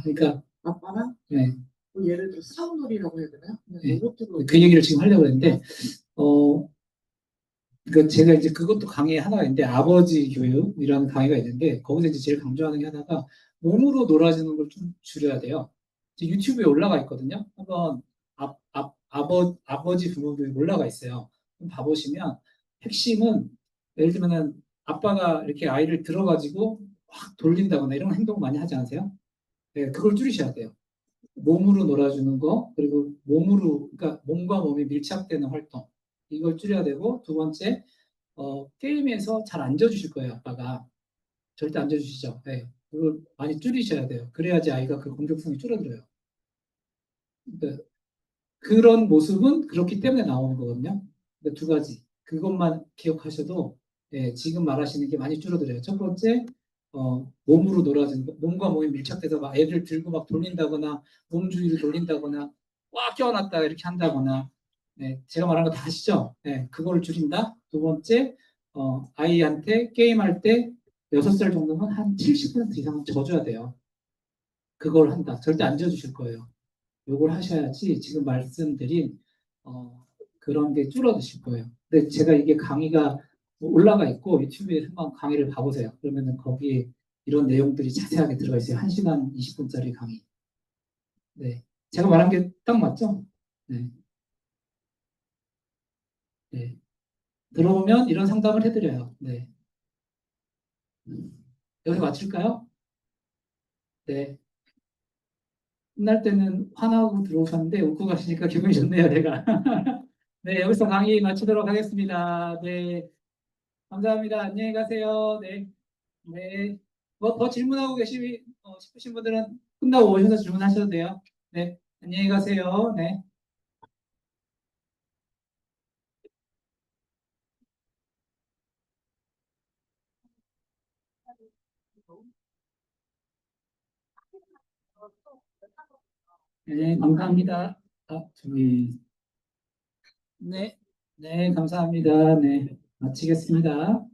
그러니까 아빠랑 네, 뭐 예를 들어 싸움놀이라고 해야 되나요? 그냥 네. 로봇으로 그 얘기를 지금 하려고 했는데 그 제가 이제 그것도 강의 하나가 있는데 아버지 교육이라는 강의가 있는데 거기서 이제 제일 강조하는 게 하나가 몸으로 놀아주는 걸 좀 줄여야 돼요. 이제 유튜브에 올라가 있거든요. 한번 아버지 부모 교육 올라가 있어요. 한번 봐보시면 핵심은 예를 들면은 아빠가 이렇게 아이를 들어가지고 확 돌린다거나 이런 행동 많이 하지 않으세요? 네, 그걸 줄이셔야 돼요. 몸으로 놀아주는 거, 그리고 그러니까 몸과 몸이 밀착되는 활동, 이걸 줄여야 되고, 두 번째, 게임에서 잘 앉아주실 거예요, 아빠가. 절대 앉아주시죠. 네, 그걸 많이 줄이셔야 돼요. 그래야지 아이가 그 공격성이 줄어들어요. 그러니까 그런 모습은 그렇기 때문에 나오는 거거든요. 그러니까 두 가지. 그것만 기억하셔도, 지금 말하시는 게 많이 줄어들어요. 첫 번째, 몸으로 놀아주는 거. 몸과 몸이 밀착돼서 막 애를 들고 막 돌린다거나, 몸 주위를 돌린다거나, 꽉 껴안았다가 이렇게 한다거나, 네, 제가 말한 거 다 아시죠? 네, 그거를 줄인다. 두 번째, 아이한테 게임할 때 6살 정도면 한 70% 이상은 져줘야 돼요. 그걸 한다. 절대 안 져주실 거예요. 요걸 하셔야지 지금 말씀드린 그런 게 줄어드실 거예요. 근데 제가 이게 강의가 올라가 있고 유튜브에 한번 강의를 봐보세요. 그러면은 거기에 이런 내용들이 자세하게 들어가 있어요. 1시간 20분짜리 강의. 네. 제가 말한 게 딱 맞죠? 네. 네. 들어오면 이런 상담을 해드려요. 네. 여기서 마칠까요? 네. 끝날 때는 화나고 들어오셨는데 웃고 가시니까 기분이 좋네요, 내가. 네, 여기서 강의 마치도록 하겠습니다. 네. 감사합니다. 안녕히 가세요. 네. 네. 뭐 더 질문하고 싶으신 분들은 끝나고 오셔서 질문하셔도 돼요. 네. 안녕히 가세요. 네. 네, 감사합니다. 저기. 네. 네, 감사합니다. 네. 마치겠습니다.